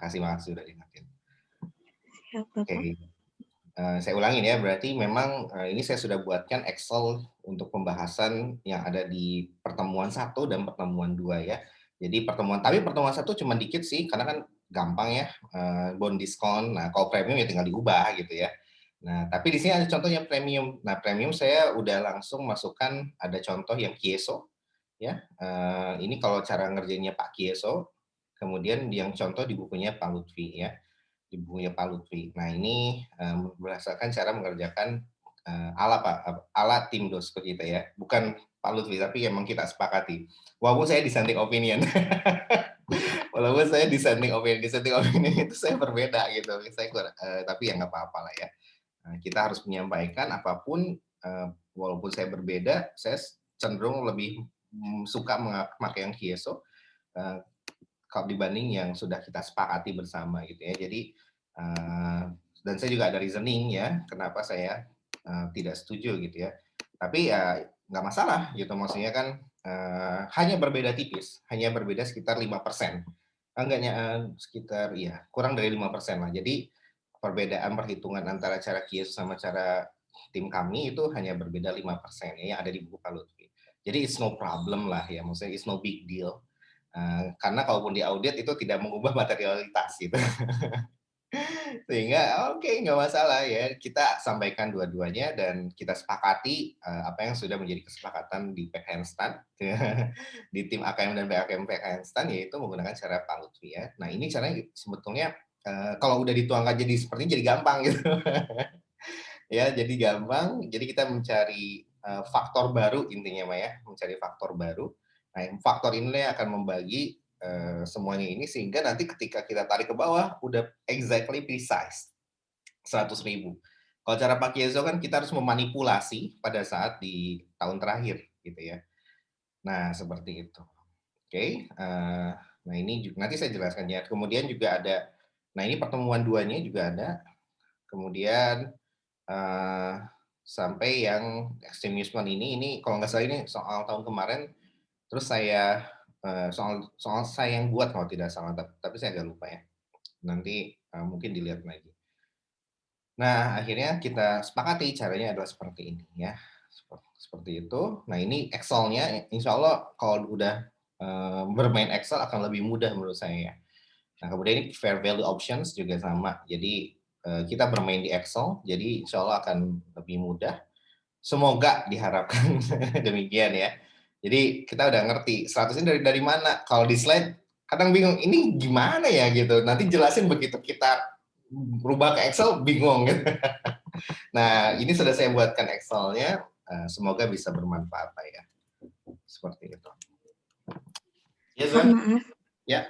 Makasih sudah diingetin. Siap, Oke, Bapak. saya ulangin ya, berarti memang ini saya sudah buatkan Excel untuk pembahasan yang ada di pertemuan 1 dan pertemuan 2 ya. Jadi pertemuan 1 cuma dikit sih, karena kan gampang ya, bond diskon. Nah, kalau premium ya tinggal diubah gitu ya. Nah, tapi di sini ada contohnya premium. Nah, premium saya udah langsung masukkan ada contoh yang Kieso ya. Ini kalau cara ngerjainnya Pak Kieso, kemudian yang contoh di bukunya Pak Lutfi ya. Di bukunya Pak Lutfi. Nah ini berdasarkan cara mengerjakan ala tim dosko kita ya, bukan Pak Lutfi tapi emang kita sepakati. Walaupun saya dissenting opinion, walaupun saya dissenting opinion itu saya berbeda gitu. Tapi ya nggak apa-apa lah ya. Kita harus menyampaikan apapun, walaupun saya berbeda, saya cenderung lebih suka memakai yang Kieso kalau dibanding yang sudah kita sepakati bersama gitu ya. Jadi dan saya juga ada reasoning ya kenapa saya tidak setuju gitu ya. Tapi ya nggak masalah gitu, maksudnya kan hanya berbeda tipis, hanya berbeda sekitar 5%. Enggaknya sekitar ya kurang dari 5% lah. Jadi perbedaan perhitungan antara cara Kies sama cara tim kami itu hanya berbeda 5% ya, yang ada di buku Pak Lutfi. Jadi it's no problem lah ya, maksudnya it's no big deal. Karena kalaupun diaudit itu tidak mengubah materialitas gitu. Sehingga oke, nggak masalah ya, kita sampaikan dua-duanya dan kita sepakati apa yang sudah menjadi kesepakatan di PK Handstand di tim AKM dan BAKM PK Handstand, yaitu menggunakan cara Pak Lutfi ya. Nah ini caranya sebetulnya kalau udah dituangkan jadi seperti ini jadi gampang gitu. Ya, jadi gampang. Jadi kita mencari faktor baru intinya, Mbak ya, mencari faktor baru. Nah, faktor ini akan membagi semuanya ini sehingga nanti ketika kita tarik ke bawah udah exactly precise 100.000. Kalau cara Pak Kiezo kan kita harus memanipulasi pada saat di tahun terakhir gitu ya. Nah, seperti itu. Oke, nah ini juga nanti saya jelaskan ya. Kemudian juga ada, nah ini pertemuan duanya juga ada. Kemudian uh, sampai yang extremisme ini kalau nggak salah ini soal tahun kemarin, terus saya soal saya yang buat kalau tidak salah, tapi saya agak lupa ya, nanti mungkin dilihat lagi. Nah akhirnya kita sepakati caranya adalah seperti ini ya, seperti itu. Nah ini Excel-nya insya Allah kalau udah bermain Excel akan lebih mudah menurut saya ya. Nah kemudian ini fair value options juga sama, jadi kita bermain di Excel, jadi insya Allah akan lebih mudah. Semoga diharapkan demikian ya. Jadi kita udah ngerti 100 ini dari mana. Kalau di slide kadang bingung, ini gimana ya gitu. Nanti jelasin begitu kita rubah ke Excel bingung gitu. Nah ini sudah saya buatkan Excelnya. Semoga bisa bermanfaat Pak ya. Seperti itu. Ya Pak, Zan? maaf. Ya.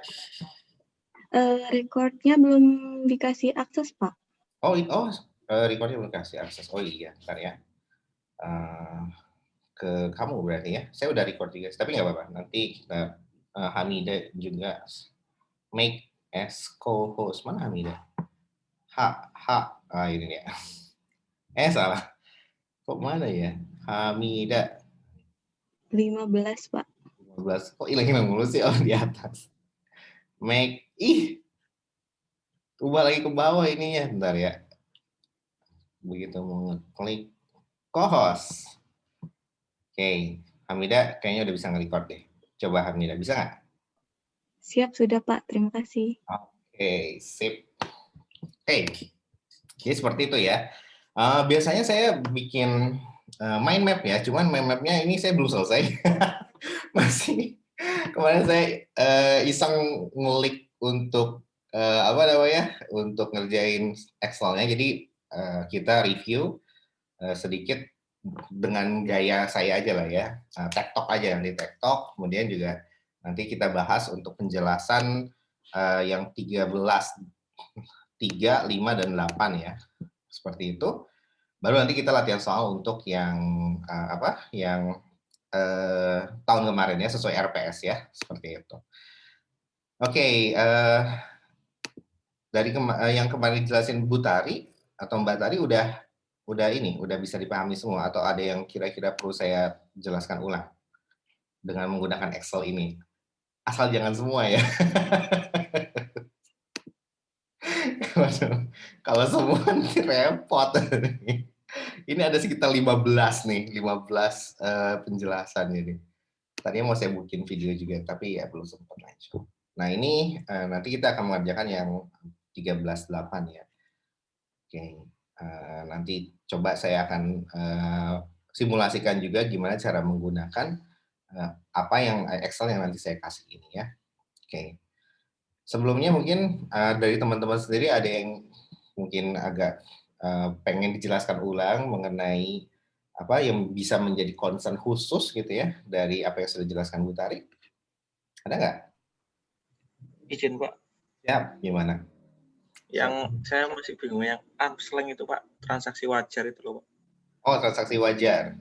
Recordnya belum dikasih akses, Pak. Recordnya belum kasih akses. Oh iya, bentar ya. Ke kamu berarti ya. Saya udah record juga, tapi nggak apa-apa. Nanti kita Hamida juga make as co-host. Mana Hamida? Ini dia. Salah. Kok mana ya? Hamida 15, Pak. 15. Kok hilang-hilang mulu sih? Oh, di atas. Make, ubah lagi ke bawah ininya. Bentar ya. Begitu mau ngeklik co-host. Oke, Hamida kayaknya udah bisa nge-record deh. Coba Hamida, bisa nggak? Siap, sudah, Pak. Terima kasih. Oke, sip. Jadi seperti itu ya. Biasanya saya bikin mind map ya, cuman mind mapnya ini saya belum selesai. Masih kemarin saya iseng ngulik untuk apa namanya, untuk ngerjain Excel-nya. Jadi kita review sedikit dengan gaya saya aja lah ya, tektok aja, nanti tektok. Kemudian juga nanti kita bahas untuk penjelasan yang 13, 3, 5, dan 8 ya. Seperti itu. Baru nanti kita latihan soal untuk yang yang tahun kemarin ya, sesuai RPS ya, seperti itu. Oke, dari yang kemarin dijelasin Bu Tari atau Mbak Tari udah bisa dipahami semua, atau ada yang kira-kira perlu saya jelaskan ulang dengan menggunakan Excel ini? Asal jangan semua ya. Waduh, kalau semua nanti repot. Ini ada sekitar 15 nih, 15 penjelasan ini. Tadinya mau saya bikin video juga, tapi ya belum sempat lanjut. Nah ini nanti kita akan mengerjakan yang 13.8 ya. Oke, nanti coba saya akan simulasikan juga gimana cara menggunakan apa yang Excel yang nanti saya kasih ini ya. Oke, sebelumnya mungkin dari teman-teman sendiri ada yang mungkin agak pengen dijelaskan ulang mengenai apa yang bisa menjadi concern khusus gitu ya dari apa yang sudah dijelaskan Bu Tari? Ada nggak? Izin Pak, Siap, gimana? yang saya masih bingung yang arm's length itu Pak, transaksi wajar itu loh Pak. Oh, transaksi wajar.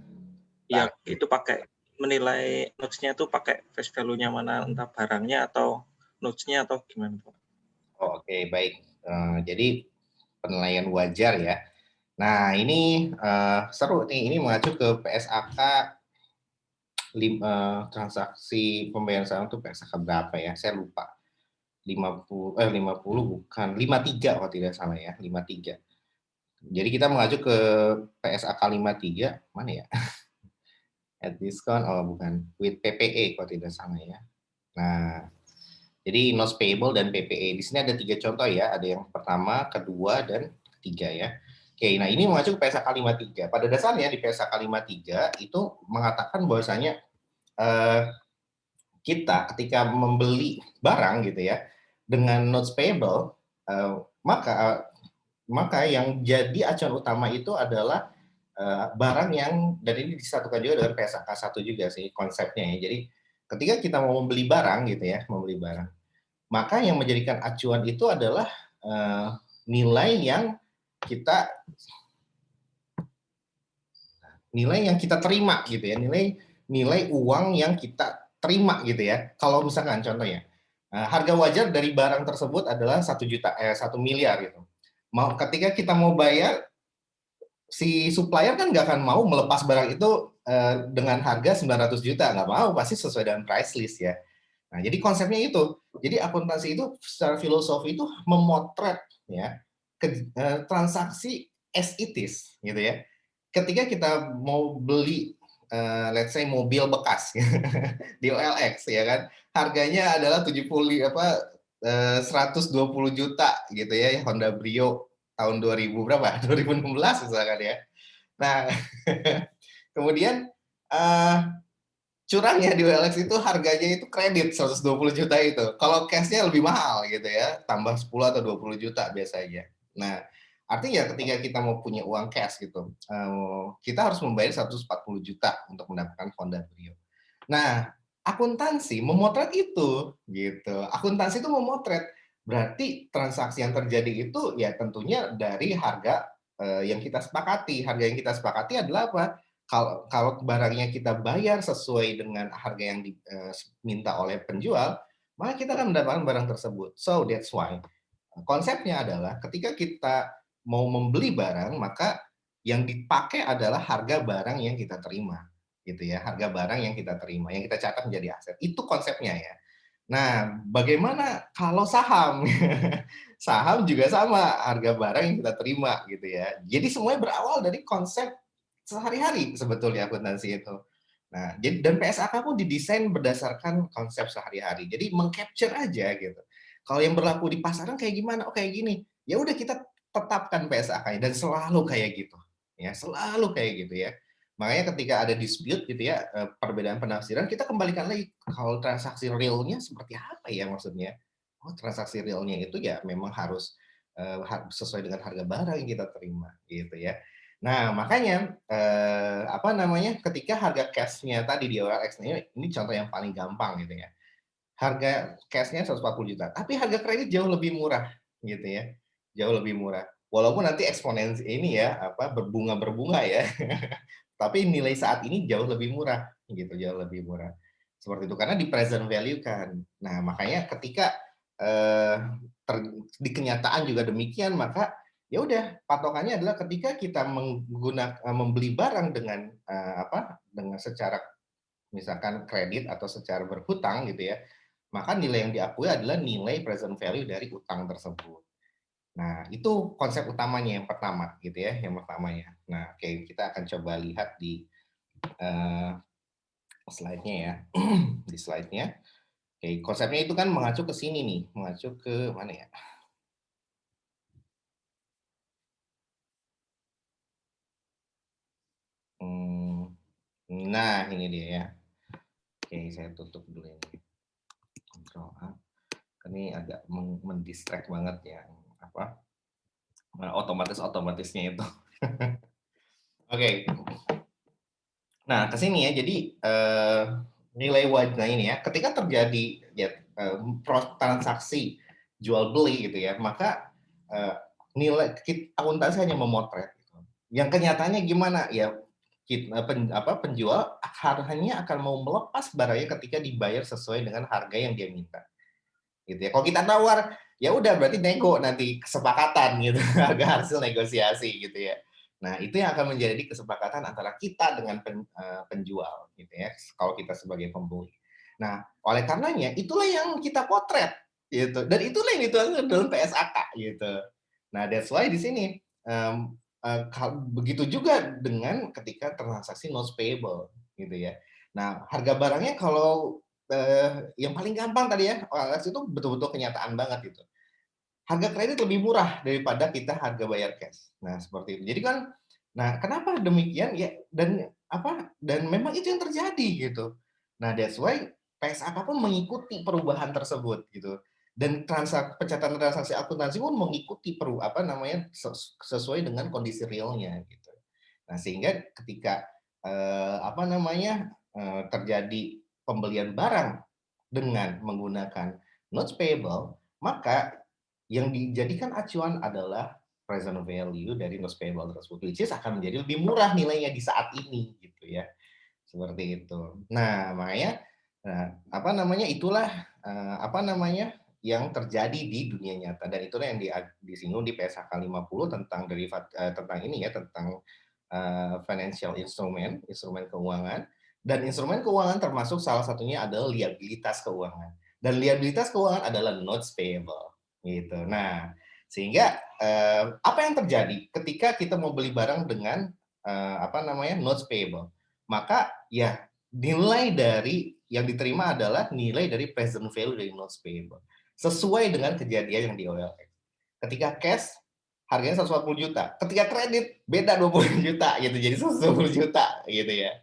Iya, itu pakai menilai notes-nya itu pakai face value-nya mana, entah barangnya atau notes-nya atau gimana Pak? Oh, oke, baik. Jadi penilaian wajar ya. Nah, ini seru nih. Ini mengacu ke PSAK transaksi pembayaran saham itu PSAK berapa ya? Saya lupa. 50 bukan 53 kalau tidak salah ya, 53. Jadi kita mengacu ke PSAK 53 mana ya? At discount bukan with PPE kalau tidak salah ya. Nah, jadi notes payable dan PPE. Di sini ada 3 contoh ya, ada yang pertama, kedua dan ketiga ya. Oke, nah ini mengacu ke PSAK 53. Pada dasarnya di PSAK 53 itu mengatakan bahwasanya kita ketika membeli barang gitu ya dengan notes payable maka yang jadi acuan utama itu adalah barang yang dan ini disatukan juga dengan PSAK 1 juga sih konsepnya ya. Jadi ketika kita mau membeli barang gitu ya, membeli barang, maka yang menjadikan acuan itu adalah nilai yang kita terima gitu ya, nilai uang yang kita terima gitu ya. Kalau misalkan contohnya harga wajar dari barang tersebut adalah 1 miliar gitu. Ketika kita mau bayar, si supplier kan nggak akan mau melepas barang itu dengan harga 900 juta, nggak mau, pasti sesuai dengan price list ya. Nah, jadi konsepnya itu. Jadi akuntansi itu secara filosofi itu memotret ya transaksi as it is gitu ya. Ketika kita mau beli let's say mobil bekas di OLX ya kan, harganya adalah 120 juta gitu ya, Honda Brio tahun 2000 berapa? 2016 misalkan ya. Nah, kemudian curangnya di OLX itu harganya itu kredit 120 juta itu. Kalau cashnya lebih mahal gitu ya, tambah 10 atau 20 juta biasanya. Nah, artinya ketika kita mau punya uang cash gitu, kita harus membayar 140 juta untuk mendapatkan Honda Brio. Nah, akuntansi memotret itu gitu. Akuntansi itu memotret. Berarti transaksi yang terjadi itu ya tentunya dari harga yang kita sepakati. Harga yang kita sepakati adalah apa? Kalau barangnya kita bayar sesuai dengan harga yang diminta oleh penjual, maka kita akan mendapatkan barang tersebut. So that's why konsepnya adalah ketika kita mau membeli barang, maka yang dipakai adalah harga barang yang kita terima, gitu ya. Harga barang yang kita terima, yang kita catat menjadi aset. Itu konsepnya ya. Nah, bagaimana kalau saham? Saham juga sama, harga barang yang kita terima, gitu ya. Jadi semuanya berawal dari konsep sehari-hari sebetulnya akuntansi itu. Nah, jadi dan PSAK pun didesain berdasarkan konsep sehari-hari. Jadi mengcapture aja gitu. Kalau yang berlaku di pasaran kayak gimana? Oh, kayak gini. Ya udah kita tetapkan PSAK-nya dan selalu kayak gitu. Ya, selalu kayak gitu ya. Makanya ketika ada dispute gitu ya, perbedaan penafsiran, kita kembalikan lagi kalau transaksi realnya seperti apa ya maksudnya. Oh, transaksi realnya itu ya memang harus sesuai dengan harga barang yang kita terima gitu ya. Nah, makanya apa namanya, ketika harga cash-nya tadi di OLX ini contoh yang paling gampang gitu ya. Harga cash-nya 140 juta, tapi harga kredit jauh lebih murah gitu ya. Jauh lebih murah. Walaupun nanti eksponensi ini ya, apa berbunga-berbunga ya. Tapi nilai saat ini jauh lebih murah gitu, jauh lebih murah. Seperti itu karena di present value kan. Nah, makanya ketika eh, di kenyataan juga demikian, maka ya udah patokannya adalah ketika kita membeli barang dengan dengan secara misalkan kredit atau secara berhutang gitu ya, maka nilai yang diakui adalah nilai present value dari utang tersebut Nah, itu konsep utamanya yang pertama gitu ya, yang pertamanya. Nah, oke, kita akan coba lihat di slide-nya ya. Di slide-nya. Oke, konsepnya itu kan mengacu ke sini nih, mengacu ke mana ya? Nah, ini dia ya. Oke, saya tutup dulu ini. Control A. Ini agak mendistract banget ya. Apa? Otomatisnya itu. Oke. Nah, ke sini ya. Jadi nilai wajah ini ya, ketika terjadi ya, transaksi jual beli gitu ya, maka nilai akuntansi hanya memotret. Gitu. Yang kenyataannya gimana ya? Penjual hanya akan mau melepas barangnya ketika dibayar sesuai dengan harga yang dia minta. Gitu ya. Kalau kita tawar, ya udah berarti nego nanti kesepakatan gitu, harga hasil negosiasi gitu ya. Nah, itu yang akan menjadi kesepakatan antara kita dengan penjual gitu ya, kalau kita sebagai pembeli. Nah, oleh karenanya itulah yang kita potret gitu. Dan itulah yang dituangkan dalam PSAK gitu. Nah, that's why di sini begitu juga dengan ketika transaksi notes payable gitu ya. Nah, harga barangnya kalau yang paling gampang tadi ya, OLX itu betul-betul kenyataan banget gitu. Harga kredit lebih murah daripada kita harga bayar cash. Nah, seperti itu. Jadi kan, nah kenapa demikian ya? Dan memang itu yang terjadi gitu. Nah, that's why PSAK pun mengikuti perubahan tersebut gitu. Dan pencatatan transaksi akuntansi pun mengikuti sesuai dengan kondisi realnya gitu. Nah, sehingga ketika terjadi pembelian barang dengan menggunakan notes payable, maka yang dijadikan acuan adalah present value dari notes payable tersebut, which is akan menjadi lebih murah nilainya di saat ini, gitu ya. Seperti itu. Nah, makanya itulah yang terjadi di dunia nyata, dan itulah yang disinggung di PSAK 50 tentang tentang ini ya, tentang financial instrument, instrumen keuangan, dan instrumen keuangan termasuk salah satunya adalah liabilitas keuangan. Dan liabilitas keuangan adalah notes payable. Gitu. Nah, sehingga apa yang terjadi ketika kita mau beli barang dengan notes payable? Maka ya nilai dari yang diterima adalah nilai dari present value dari notes payable. Sesuai dengan kejadian yang di OLX. Ketika cash harganya 140 juta. Ketika kredit beda 20 juta gitu. Jadi 120 juta gitu ya.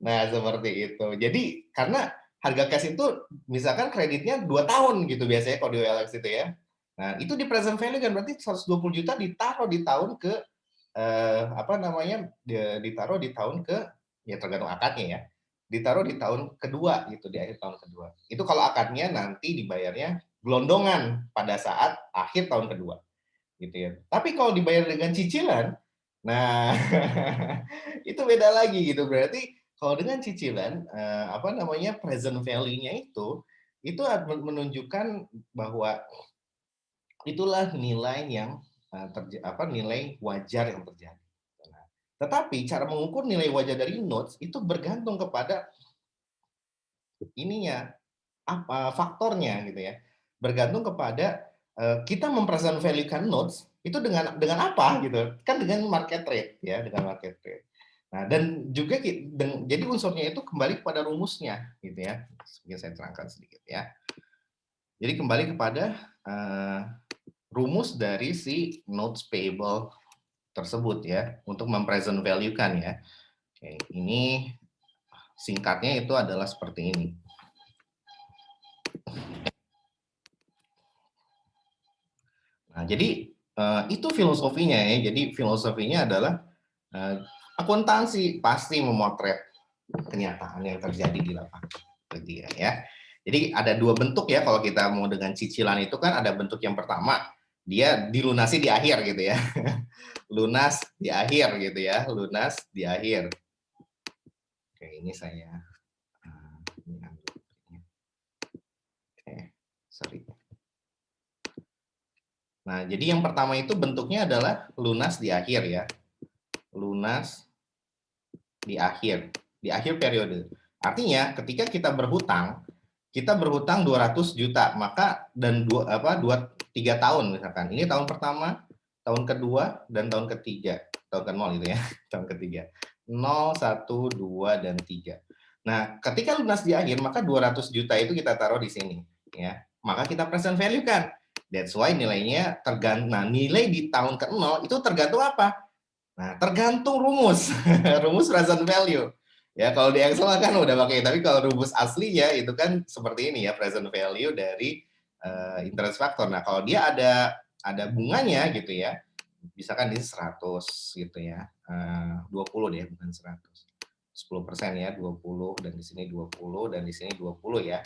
Nah, seperti itu. Jadi karena harga cash itu misalkan kreditnya 2 tahun gitu biasanya kalau di OLX itu ya. Nah, itu di present value kan berarti 120 juta ditaruh di tahun ke ditaruh di tahun ke, ya tergantung akadnya ya. Ditaruh di tahun kedua gitu, di akhir tahun kedua. Itu kalau akadnya nanti dibayarnya gelondongan pada saat akhir tahun kedua gitu ya. Tapi kalau dibayar dengan cicilan, nah itu beda lagi gitu. Berarti kalau dengan cicilan present value-nya itu menunjukkan bahwa itulah nilai yang nilai wajar yang terjadi. Nah, tetapi cara mengukur nilai wajar dari notes itu bergantung kepada ininya, faktornya gitu ya. Bergantung kepada kita mempresent value-kan notes itu dengan apa gitu. Kan dengan market rate ya, dengan market rate. Nah, dan juga jadi unsurnya itu kembali kepada rumusnya gitu ya. Mungkin saya terangkan sedikit ya. Jadi kembali kepada rumus dari si notes payable tersebut ya, untuk mempresent value-kan ya. Oke, ini singkatnya itu adalah seperti ini. Nah, jadi itu filosofinya ya. Jadi filosofinya adalah akuntansi pasti memotret kenyataan yang terjadi di lapangan. Gitu ya. Jadi ada dua bentuk ya kalau kita mau dengan cicilan itu kan ada bentuk yang pertama dia dilunasi di akhir gitu ya. Lunas di akhir gitu ya, lunas di akhir. Oke, ini saya sorry. Nah, jadi yang pertama itu bentuknya adalah lunas di akhir ya. Lunas di akhir periode. Artinya ketika kita berhutang, kita berhutang 200 juta, maka dan 3 tahun misalkan. Ini tahun pertama, tahun kedua, dan tahun ketiga. Tahun ke 0 itu ya, tahun ketiga. 0, 1, 2, dan 3. Nah, ketika lunas di akhir, maka 200 juta itu kita taruh di sini. Ya. Maka kita present value kan. That's why nilainya tergantung. Nah, nilai di tahun ke 0 itu tergantung apa? Nah, tergantung rumus. Rumus present value. Ya, kalau di Excel kan udah pakai, tapi kalau rumus aslinya itu kan seperti ini ya, present value dari interest factor. Nah, kalau dia ada bunganya gitu ya, misalkan di 100 gitu ya, 20 deh, bukan 100. 10% ya, 20, dan di sini 20, dan di sini 20 ya.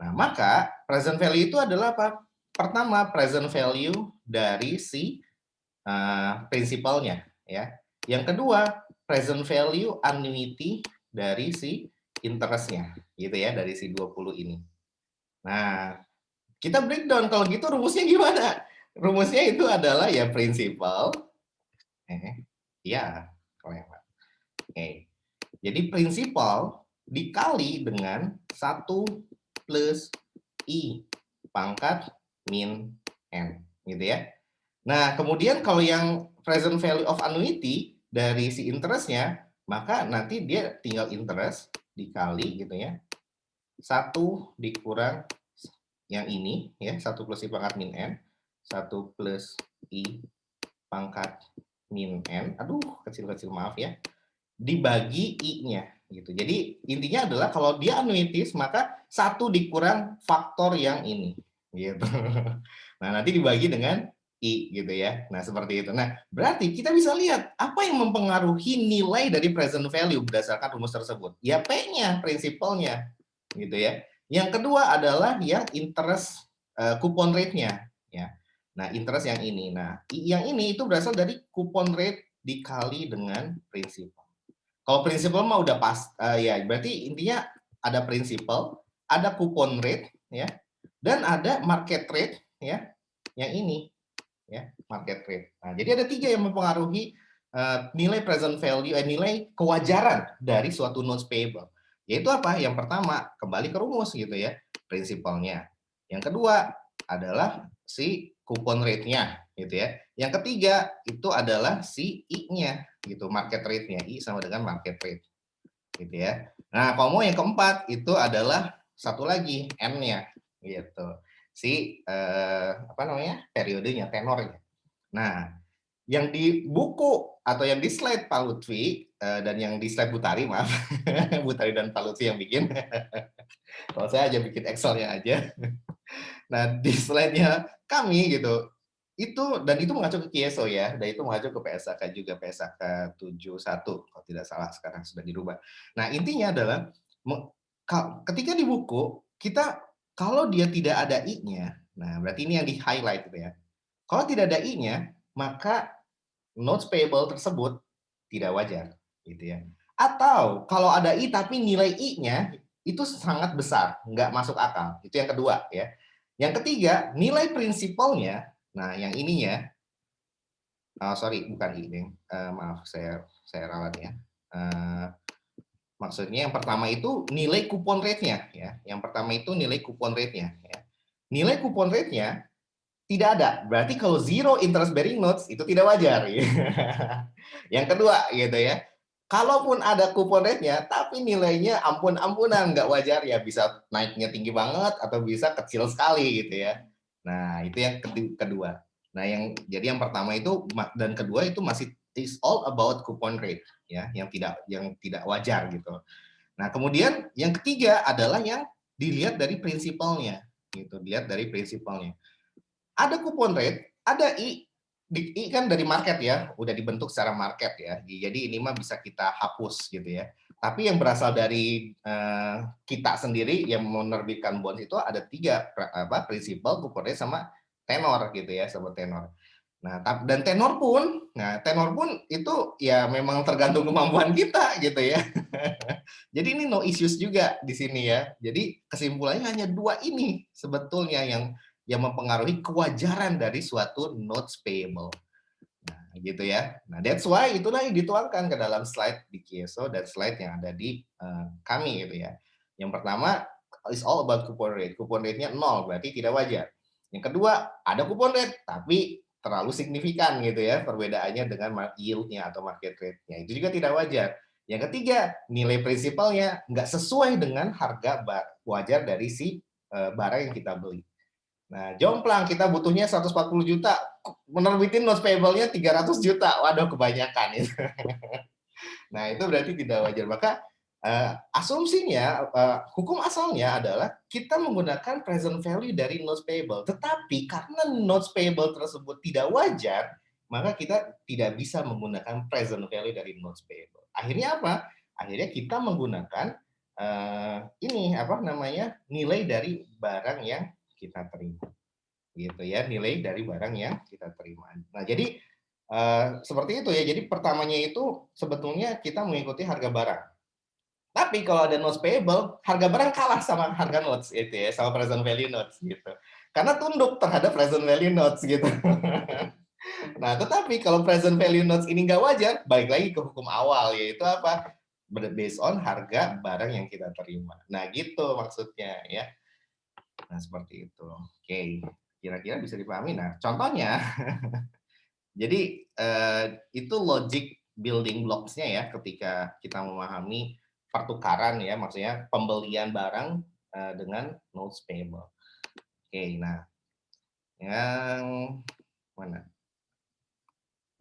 Nah, maka present value itu adalah apa? Pertama, present value dari si prinsipalnya ya. Yang kedua, present value annuity dari si interestnya gitu ya, dari si 20 ini. Nah, kita breakdown kalau gitu rumusnya gimana? Rumusnya itu adalah ya prinsipal ya, kalau yang oke. Jadi prinsipal dikali dengan 1 plus I pangkat min N gitu ya. Nah, kemudian kalau yang present value of annuity dari si interestnya, maka nanti dia tinggal interest dikali gitu ya. 1 dikurang yang ini ya, 1 plus I pangkat min N, 1 plus I pangkat min N, aduh kecil-kecil maaf ya, dibagi I-nya gitu. Jadi intinya adalah kalau dia annuities maka 1 dikurang faktor yang ini gitu. Nah, nanti dibagi dengan I gitu ya. Nah, seperti itu. Nah, berarti kita bisa lihat apa yang mempengaruhi nilai dari present value berdasarkan rumus tersebut. Ya P-nya, prinsipalnya gitu ya. Yang kedua adalah yang interest coupon rate-nya ya. Nah, interest yang ini. Nah, yang ini itu berasal dari coupon rate dikali dengan prinsipal. Kalau prinsipal mah udah pas ya, berarti intinya ada prinsipal, ada coupon rate ya, dan ada market rate ya. Yang ini ya, market rate. Nah, jadi ada 3 yang mempengaruhi nilai present value, nilai kewajaran dari suatu notes payable. Yaitu apa? Yang pertama, kembali ke rumus gitu ya, prinsipalnya. Yang kedua adalah si coupon rate-nya gitu ya. Yang ketiga itu adalah si I-nya gitu, market rate-nya. I sama dengan market rate gitu ya. Nah, kalau mau yang keempat itu adalah satu lagi N-nya gitu. Si apa namanya? Periodenya, tenornya. Nah, yang di buku atau yang di slide Pak Lutfi dan yang di slide Butari, maaf. Butari dan Pak Lutfi yang bikin. Kalau saya aja bikin Excel-nya aja. Nah, di slide-nya kami gitu, itu dan itu mengacu ke Kieso ya, dan itu mengacu ke PSAK juga, PSAK 71 kalau tidak salah, sekarang sudah dirubah. Nah, intinya adalah ketika di buku kita kalau dia tidak ada I-nya, nah berarti ini yang di highlight gitu ya. Kalau tidak ada I-nya, maka notes payable tersebut tidak wajar gitu ya. Atau kalau ada I tapi nilai I-nya itu sangat besar, nggak masuk akal. Itu yang kedua ya. Yang ketiga, nilai prinsipalnya, nah yang ininya, sorry bukan I, maaf saya ralat ya. Maksudnya yang pertama itu nilai coupon rate-nya ya. Yang pertama itu nilai coupon rate-nya ya. Nilai coupon rate-nya tidak ada. Berarti kalau zero interest bearing notes itu tidak wajar. Yang kedua gitu ya. Kalaupun ada coupon rate-nya, tapi nilainya ampun-ampunan, nggak wajar ya, bisa naiknya tinggi banget atau bisa kecil sekali gitu ya. Nah, itu yang kedua. Nah, jadi yang pertama itu dan kedua itu masih is all about coupon rate ya, yang tidak wajar gitu. Nah, kemudian yang ketiga adalah yang dilihat dari prinsipalnya gitu, dilihat dari prinsipalnya. Ada coupon rate, ada I kan dari market ya, udah dibentuk secara market ya. Jadi ini mah bisa kita hapus gitu ya. Tapi yang berasal dari kita sendiri yang menerbitkan bonds itu ada 3 prinsipal, coupon rate sama tenor gitu ya, sama tenor. Nah, dan tenor pun itu ya memang tergantung kemampuan kita gitu ya. Jadi ini no issues juga di sini ya. Jadi kesimpulannya hanya 2 ini sebetulnya yang mempengaruhi kewajaran dari suatu notes payable. Nah, gitu ya. Nah, that's why itulah yang dituangkan ke dalam slide di Kieso dan slide yang ada di kami gitu ya. Yang pertama, is all about coupon rate. Coupon rate-nya 0, berarti tidak wajar. Yang kedua, ada coupon rate, tapi terlalu signifikan gitu ya perbedaannya dengan yield-nya atau market rate-nya. Itu juga tidak wajar. Yang ketiga, nilai prinsipalnya nggak sesuai dengan harga wajar dari si barang yang kita beli. Nah, jomplang kita butuhnya 140 juta, menerbitin notes payable-nya 300 juta. Waduh, kebanyakan itu. Nah, itu berarti tidak wajar. Maka asumsinya, hukum asalnya adalah kita menggunakan present value dari notes payable. Tetapi karena notes payable tersebut tidak wajar, maka kita tidak bisa menggunakan present value dari notes payable. Akhirnya apa? Akhirnya kita menggunakan nilai dari barang yang kita terima. Gitu ya, nilai dari barang yang kita terima. Nah, jadi seperti itu ya. Jadi pertamanya itu sebetulnya kita mengikuti harga barang. Tapi kalau ada notes payable, harga barang kalah sama harga notes itu ya, sama present value notes gitu. Karena tunduk terhadap present value notes gitu. Nah, tetapi kalau present value notes ini nggak wajar, balik lagi ke hukum awal, yaitu apa? Based on harga barang yang kita terima. Nah, gitu maksudnya ya. Nah, seperti itu. Oke, kira-kira bisa dipahami. Nah, contohnya, jadi itu logic building blocks-nya ya ketika kita memahami pertukaran ya, maksudnya pembelian barang dengan notes payable. Oke, nah yang mana?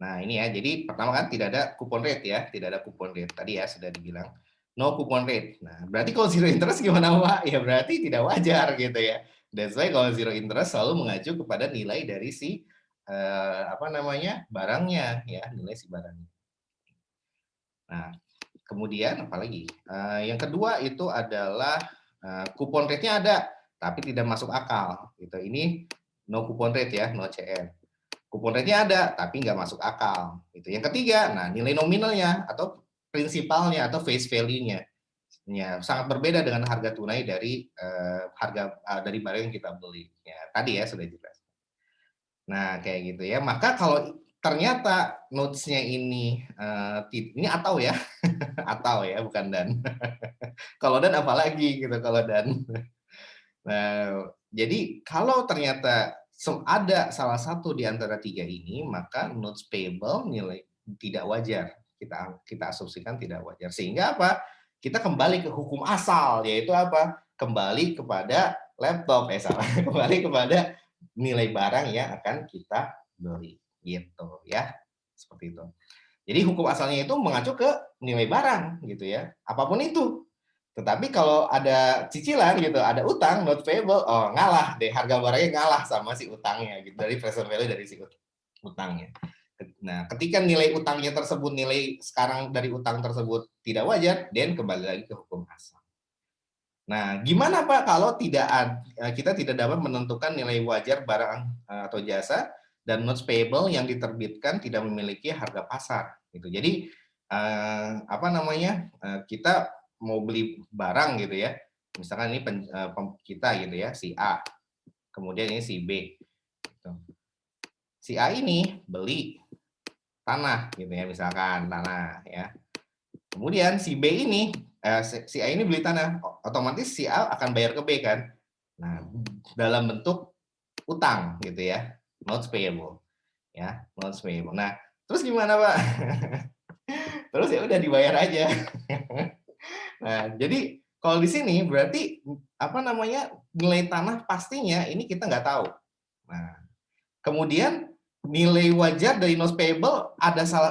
Nah ini ya, jadi pertama kan tidak ada coupon rate ya, tidak ada coupon rate. Tadi ya sudah dibilang no coupon rate. Nah berarti kalau zero interest gimana Pak? Ya berarti tidak wajar gitu ya. That's why kalau zero interest selalu mengacu kepada nilai dari si barangnya ya, nilai si barangnya. Nah kemudian apalagi yang kedua itu adalah coupon rate-nya ada tapi tidak masuk akal gitu. Ini no coupon rate ya, no CR. Coupon rate-nya ada tapi nggak masuk akal gitu. Yang ketiga, nah nilai nominalnya atau prinsipalnya atau face value-nya ya, sangat berbeda dengan harga tunai dari harga dari barang yang kita beli. Ya, tadi ya sudah jelas. Nah, kayak gitu ya. Maka kalau ternyata notes-nya ini atau ya, atau ya, bukan dan. Kalau dan apalagi gitu kalau dan. Nah, jadi kalau ternyata ada salah satu di antara tiga ini, maka notes payable nilai tidak wajar. Kita asumsikan tidak wajar. Sehingga apa? Kita kembali ke hukum asal, yaitu apa? Kembali kepada laptop, kembali kepada nilai barang yang akan kita beli, gitu ya, seperti itu. Jadi hukum asalnya itu mengacu ke nilai barang, gitu ya, apapun itu. Tetapi kalau ada cicilan gitu, ada utang, not payable, oh ngalah deh, harga barangnya ngalah sama si utangnya, gitu, dari present value dari si utangnya. Nah, ketika nilai utangnya tersebut, nilai sekarang dari utang tersebut tidak wajar, dan kembali lagi ke hukum asal. Nah, gimana Pak kalau kita tidak dapat menentukan nilai wajar barang atau jasa dan notes payable yang diterbitkan tidak memiliki harga pasar gitu. Jadi kita mau beli barang gitu ya. Misalkan ini kita gitu ya, si A. Kemudian ini si B. Gitu. Si A ini beli tanah gitu ya, misalkan tanah ya. Kemudian si B ini si A ini beli tanah, otomatis si A akan bayar ke B kan. Nah, dalam bentuk utang gitu ya, notes payable. Ya, notes payable. Nah, terus gimana, Pak? Terus ya udah dibayar aja. Nah, jadi kalau di sini berarti nilai tanah pastinya ini kita nggak tahu. Nah, kemudian nilai wajar dari notes payable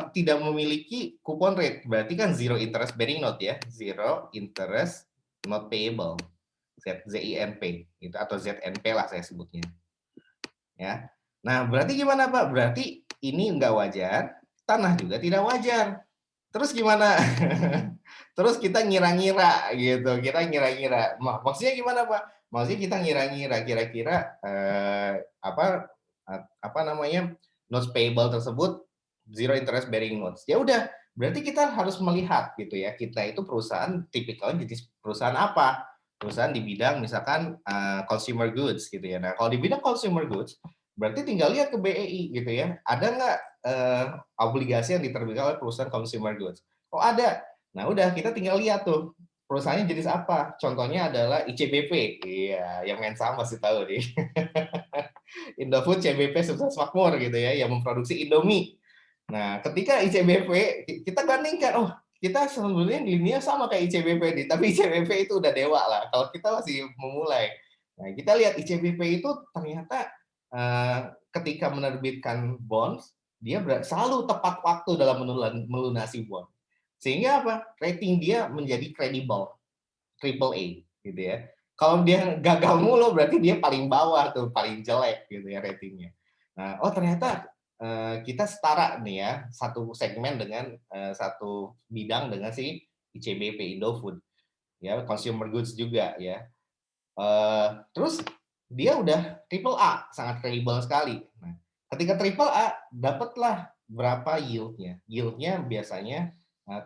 tidak memiliki coupon rate, berarti kan zero interest bearing note ya, zero interest note payable, ZINP gitu, atau ZNP lah saya sebutnya ya. Nah berarti gimana Pak? Berarti ini nggak wajar, tanah juga tidak wajar. Terus gimana? Terus kita ngira-ngira gitu, maksudnya gimana Pak? Maksudnya kita ngira-ngira kira-kira notes payable tersebut zero interest bearing notes. Ya udah, berarti kita harus melihat gitu ya. Kita itu perusahaan tipikalnya jenis perusahaan apa? Perusahaan di bidang misalkan consumer goods gitu ya. Nah, kalau di bidang consumer goods, berarti tinggal lihat ke BEI gitu ya. Ada nggak obligasi yang diterbitkan oleh perusahaan consumer goods? Oh ada. Nah, udah kita tinggal lihat tuh perusahaannya jenis apa? Contohnya adalah ICBP. Iya, yang main saham pasti tahu nih. Indofood, CBP, Sukses Makmur gitu ya, yang memproduksi Indomie. Nah, ketika ICBP, kita bandingkan, oh kita sebenarnya linknya sama kayak ICBP nih, tapi ICBP itu udah dewa lah, kalau kita masih memulai. Nah, kita lihat ICBP itu ternyata ketika menerbitkan bonds, dia selalu tepat waktu dalam melunasi bond. Sehingga apa? Rating dia menjadi kredibel, triple A gitu ya. Kalau dia gagal mulu berarti dia paling bawah tuh, paling jelek gitu ya ratingnya. Nah, oh ternyata kita setara nih ya, satu segmen dengan satu bidang dengan si ICBP, Indofood, ya consumer goods juga ya. Terus dia udah triple A, sangat kredibel sekali. Nah, ketika triple A, dapatlah berapa yieldnya? Yieldnya biasanya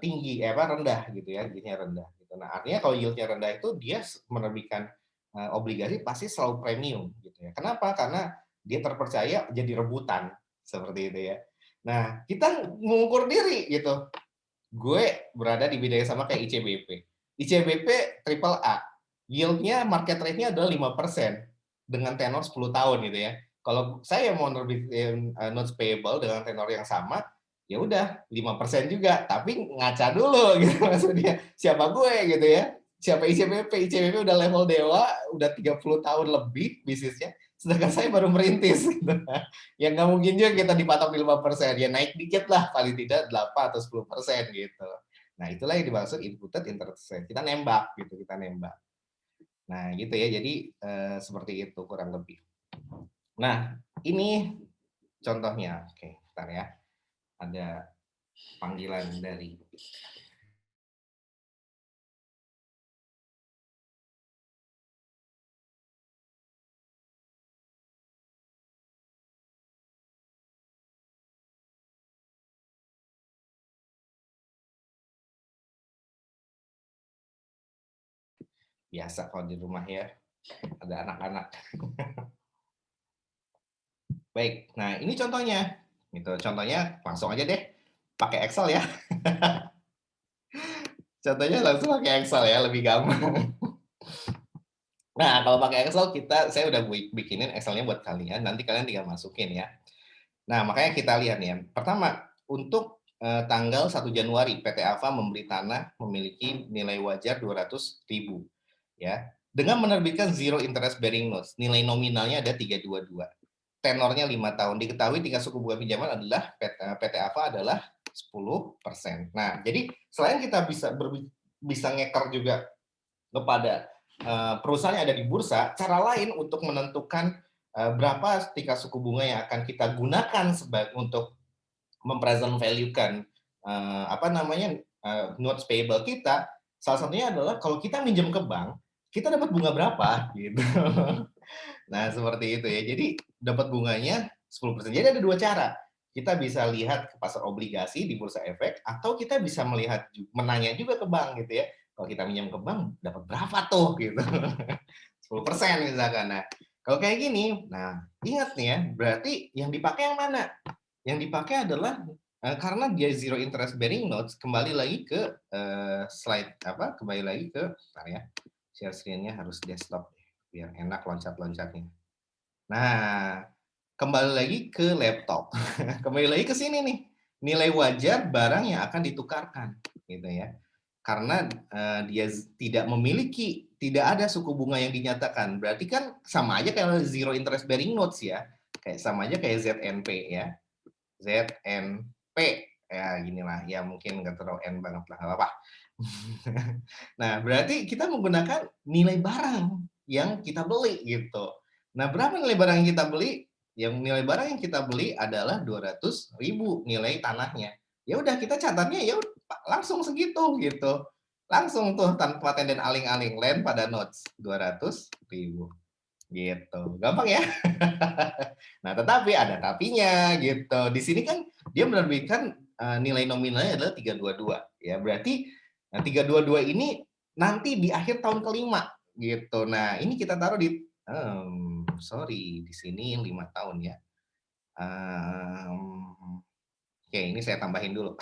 tinggi, rendah gitu ya, yieldnya rendah. Gitu. Nah, artinya kalau yieldnya rendah itu dia menerbitkan obligasi pasti selalu premium gitu ya. Kenapa? Karena dia terpercaya jadi rebutan seperti itu ya. Nah, kita mengukur diri gitu. Gue berada di bidang yang sama kayak ICBP. ICBP triple A, yield-nya market rate-nya adalah 5% dengan tenor 10 tahun gitu ya. Kalau saya mau nerbitin notes payable dengan tenor yang sama, ya udah 5% juga, tapi ngaca dulu gitu maksudnya. Siapa gue gitu ya? Siapa ICBP? ICBP udah level dewa, udah 30 tahun lebih bisnisnya, sedangkan saya baru merintis gitu. Ya nggak mungkin juga kita dipatok di 5%, ya naik dikit lah, paling tidak 8 atau 10% gitu. Nah, itulah yang dimaksud inputted interest rate. Kita nembak gitu, kita nembak. Nah, gitu ya. Jadi seperti itu kurang lebih. Nah, ini contohnya. Oke, bentar ya. Ada panggilan dari biasa kalau di rumah ya, ada anak-anak. Baik, nah ini contohnya. Gitu, contohnya langsung aja deh pakai Excel ya. Contohnya langsung pakai Excel ya, lebih gampang. Nah, kalau pakai Excel saya udah bikinin Excelnya buat kalian, nanti kalian tinggal masukin ya. Nah, makanya kita lihat nih ya. Pertama, untuk tanggal 1 Januari PT Alfa membeli tanah memiliki nilai wajar 200.000 ya. Dengan menerbitkan zero interest bearing notes, nilai nominalnya ada 322. Tenornya 5 tahun. Diketahui tingkat suku bunga pinjaman adalah PT Alfa adalah 10%. Nah, jadi selain kita bisa ngeker juga kepada perusahaan yang ada di bursa, cara lain untuk menentukan berapa tingkat suku bunga yang akan kita gunakan untuk mempresent value-kan notes payable kita, salah satunya adalah kalau kita minjem ke bank, kita dapat bunga berapa gitu. Nah, seperti itu ya. Jadi dapat bunganya 10%. Jadi ada dua cara. Kita bisa lihat ke pasar obligasi di bursa efek, atau kita bisa menanya juga ke bank gitu ya. Kalau kita minjem ke bank, dapat berapa tuh gitu. 10% misalkan. Nah, kalau kayak gini, nah ingat nih ya, berarti yang dipakai yang mana? Yang dipakai adalah karena dia zero interest bearing notes, kembali lagi ke kembali lagi ke, ya, share screen-nya harus desktop biar enak loncat-loncatnya. Nah, kembali lagi ke laptop. Kembali lagi ke sini nih. Nilai wajar barang yang akan ditukarkan, gitu ya. Karena dia tidak ada suku bunga yang dinyatakan. Berarti kan sama aja kayak zero interest bearing notes ya. Kayak sama aja kayak ZNP ya. ZNP ya ginilah, ya mungkin nggak terlalu N banget lah, nggak apa-apa. Nah, berarti kita menggunakan nilai barang yang kita beli gitu. Nah, berapa nilai barang yang kita beli? Yang nilai barang yang kita beli adalah 200.000 nilai tanahnya. Ya udah kita catatnya ya langsung segitu gitu. Langsung tuh tanpa tenden aling-aling, land pada notes 200.000 gitu. Gampang ya? Nah, tetapi ada tapinya gitu. Di sini kan dia menerbitkan nilai nominalnya adalah 322 ya. Berarti 322 ini nanti di akhir tahun kelima gitu. Nah, ini kita taruh di di sini 5 tahun ya. Oke, ini saya tambahin dulu.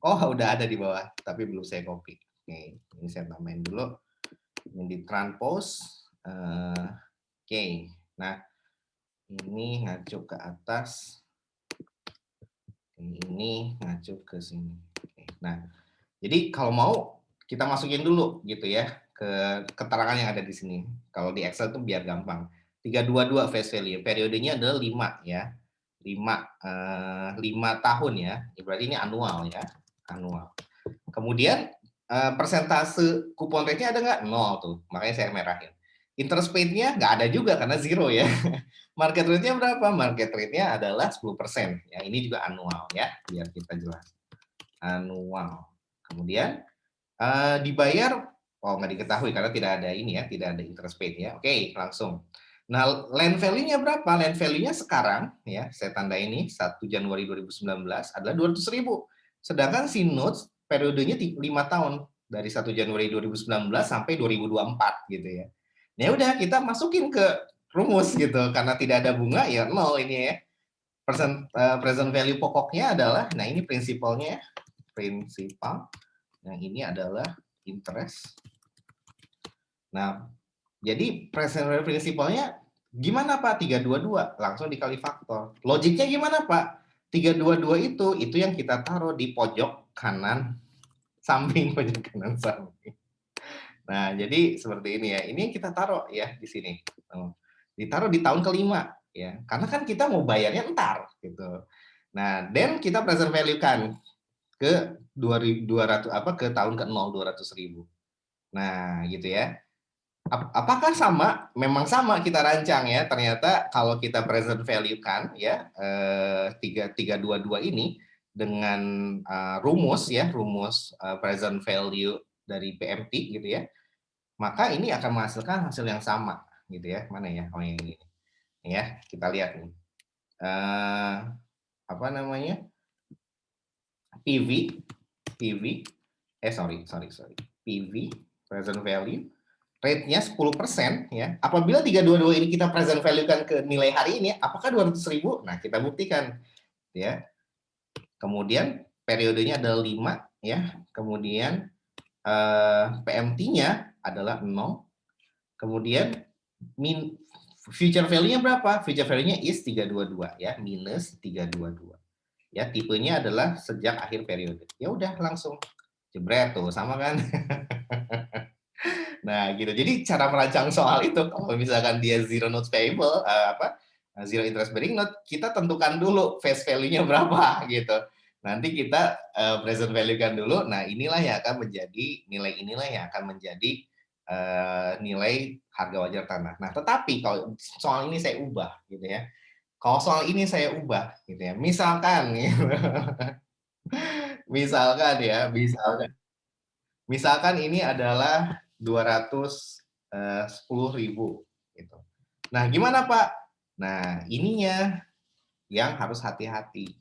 Oh, udah ada di bawah, tapi belum saya copy. Oke, ini saya tambahin dulu. Ini di transpose. Oke, nah ini ngacu ke atas. Ini ngacu ke sini. Oke, nah, jadi kalau mau kita masukin dulu gitu ya ke keterangan yang ada di sini. Kalau di Excel itu biar gampang. 322 face value, periodenya adalah 5 ya. 5 tahun ya. Berarti ini annual ya, annual. Kemudian persentase kupon rate-nya ada nggak? 0 tuh, makanya saya merahin. Interest rate-nya nggak ada juga karena zero ya. Market rate-nya berapa? Market rate-nya adalah 10%. Ya, ini juga annual ya, biar kita jelas. Annual. Kemudian dibayar, nggak diketahui karena tidak ada ini ya, tidak ada interest rate ya. Oke, langsung. Nah, land value-nya berapa? Land value-nya sekarang ya, saya tanda ini 1 Januari 2019 adalah 200.000. Sedangkan si notes periodenya 5 tahun dari 1 Januari 2019 sampai 2024 gitu ya. Ya udah kita masukin ke rumus gitu karena tidak ada bunga ya 0 ini ya. Present value pokoknya adalah, nah ini prinsipalnya, prinsipal. Yang ini adalah interest. Nah, jadi present value prinsipalnya gimana Pak? 322 langsung dikali faktor. Logiknya gimana Pak? 322 itu yang kita taruh di pojok kanan samping, pojok kanan samping. Nah, jadi seperti ini ya. Ini yang kita taruh ya di sini. Ditaruh di tahun kelima ya. Karena kan kita mau bayarnya entar gitu. Nah, then kita present value kan ke 200 ke tahun ke 0 200.000. Nah, gitu ya. Apakah sama? Memang sama kita rancang ya. Ternyata kalau kita present value kan ya 322 ini dengan rumus ya, rumus present value dari PMT gitu ya. Maka ini akan menghasilkan hasil yang sama gitu ya. Mana ya? Oh yang ini. Ya, kita lihat nih. Apa namanya? PV PV present value rate-nya 10% ya. Apabila 322 ini kita present value-kan ke nilai hari ini, apakah 200.000? Nah, kita buktikan ya. Kemudian periodenya adalah 5 ya. Kemudian PMT-nya adalah 0. Kemudian future value-nya berapa? Future value-nya is 322 ya, minus 322. Ya, tipenya adalah sejak akhir periode. Ya udah langsung jebret tuh, sama kan? Nah, gitu. Jadi cara merancang soal itu kalau misalkan dia zero notes payable zero interest bearing note, kita tentukan dulu face value-nya berapa gitu. Nanti kita present value-kan dulu. Nah, inilah yang akan menjadi nilai harga wajar tanah. Nah, tetapi kalau soal ini saya ubah gitu ya. Kalau soal ini saya ubah gitu ya. Misalkan gitu. Misalkan ini adalah 210.000 gitu. Nah, gimana Pak? Nah, ininya yang harus hati-hati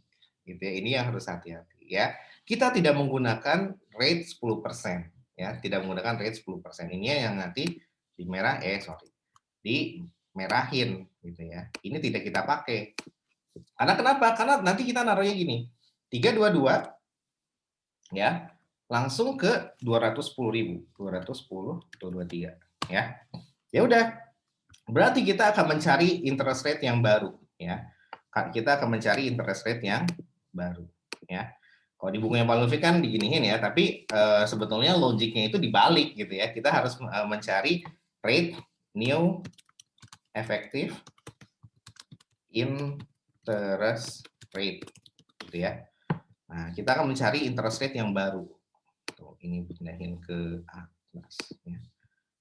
gitu ya. Ini yang harus hati-hati ya. Kita tidak menggunakan rate 10% ya, tidak menggunakan rate 10%. Ini yang nanti dimerahin gitu ya. Ini tidak kita pakai. Karena kenapa? Karena nanti kita naruhnya gini. 322 ya. Langsung ke 210.000, 210, 223 ya. Ya udah. Berarti kita akan mencari interest rate yang baru ya. Kita akan mencari interest rate yang baru ya. Kalau di bukunya Pak Lutfi kan diginiin ya, tapi sebetulnya logiknya itu dibalik gitu ya. Kita harus mencari rate new effective interest rate gitu ya. Nah, kita akan mencari interest rate yang baru. Tuh, ini pindahin ke atas ya.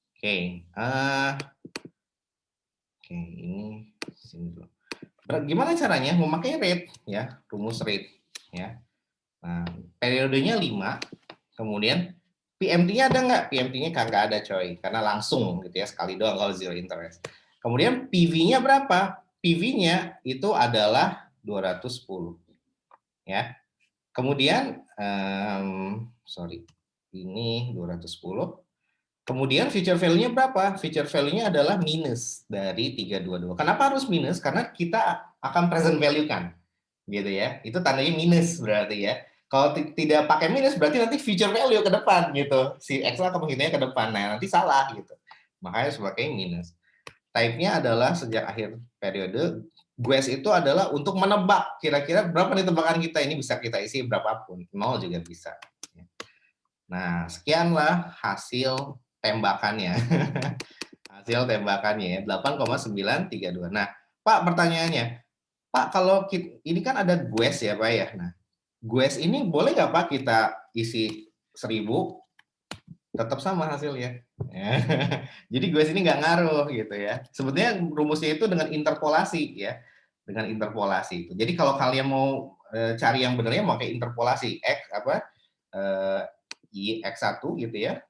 Oke, ini sini dulu. Gimana caranya memakai rate ya, rumus rate ya. Nah, periodenya 5, kemudian PMT-nya ada nggak? PMT-nya nggak ada coy, karena langsung gitu ya, sekali doang kalau zero interest. Kemudian PV-nya berapa? PV-nya itu adalah 210 ya. Kemudian ini 210. Kemudian future value-nya berapa? Future value-nya adalah minus dari 322. Kenapa harus minus? Karena kita akan present value kan. Gitu ya. Itu tandanya minus berarti ya. Kalau tidak pakai minus berarti nanti future value ke depan gitu. Si Excel akan menghitungnya ke depan. Nah, nanti salah gitu. Makanya harus pakai minus. Type-nya adalah sejak akhir periode. Guess itu adalah untuk menebak kira-kira berapa nih tebakan kita. Ini bisa kita isi berapapun. 0 juga bisa. Nah, sekianlah hasil tembakannya. Hasil tembakannya ya, 8,932. Nah, Pak, pertanyaannya, Pak, kalau ini kan ada guess ya, Pak ya. Nah, guess ini boleh nggak Pak kita isi 1000 tetap sama hasilnya. Jadi guess ini nggak ngaruh gitu ya. Sebetulnya rumusnya itu dengan interpolasi ya, dengan interpolasi itu. Jadi kalau kalian mau cari yang benernya mau pakai interpolasi x apa y x1 gitu ya,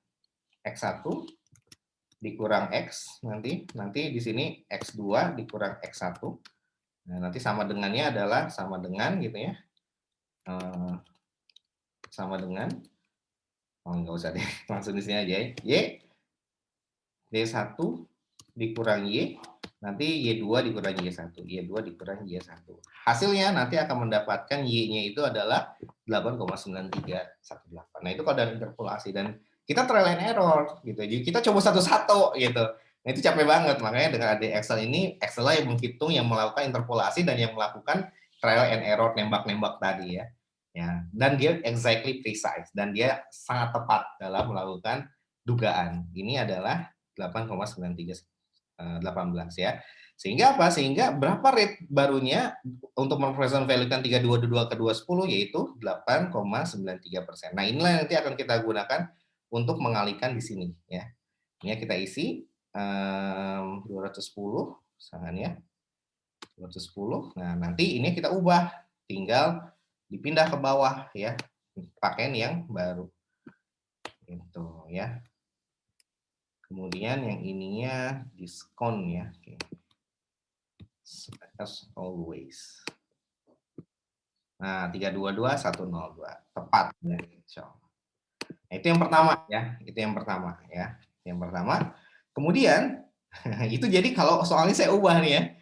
x1 dikurang x nanti di sini x2 dikurang x1. Nah, nanti sama dengannya adalah sama dengan gitu ya. Sama dengan nggak usah deh, langsung di sini aja ya. Y1 dikurang Y, nanti Y2 dikurang Y1, Y2 dikurang Y1. Hasilnya nanti akan mendapatkan Y-nya itu adalah 8,9318. Nah, itu kalau dari interpolasi dan kita trial and error gitu. Jadi kita coba satu-satu gitu. Nah, itu capek banget. Makanya dengan ada Excel ini, Excel yang menghitung, yang melakukan interpolasi dan yang melakukan trial and error nembak-nembak tadi ya. Ya, dan dia exactly precise dan dia sangat tepat dalam melakukan dugaan. Ini adalah 8,9318 ya. Sehingga apa? Sehingga berapa rate barunya untuk mempresent value-kan 322 ke 210 yaitu 8,93%. Nah, inilah yang nanti akan kita gunakan untuk mengalihkan di sini ya. Ini kita isi 210 misalkan ya. 210. Nah, nanti ini kita ubah, tinggal dipindah ke bawah ya. Pakai yang baru. Gitu ya. Kemudian yang ininya diskon ya. Oke. As always. Nah, 322102 tepat ya. Nah, itu yang pertama ya. Itu yang pertama ya. Yang pertama. Kemudian itu jadi kalau soalnya saya ubah nih ya.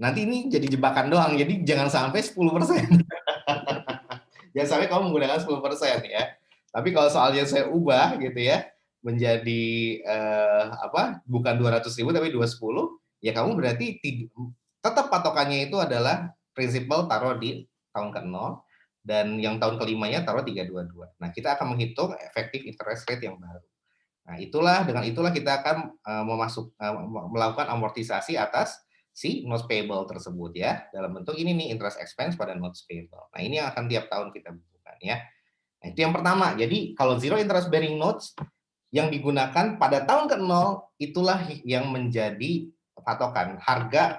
Nanti ini jadi jebakan doang. Jadi jangan sampai 10%. Jangan sampai kamu menggunakan 10% ya. Tapi kalau soalnya saya ubah gitu ya menjadi bukan 200.000 tapi 210, ya kamu berarti tetap patokannya itu adalah prinsipal taruh di tahun ke-0 dan yang tahun kelimanya taruh 322. Nah, kita akan menghitung efektif interest rate yang baru. Nah, dengan itulah kita akan melakukan amortisasi atas si notes payable tersebut ya, dalam bentuk ini nih interest expense pada notes payable. Nah, ini yang akan tiap tahun kita bukukan ya. Nah, itu yang pertama. Jadi kalau zero interest bearing notes yang digunakan pada tahun ke-0 itulah yang menjadi patokan harga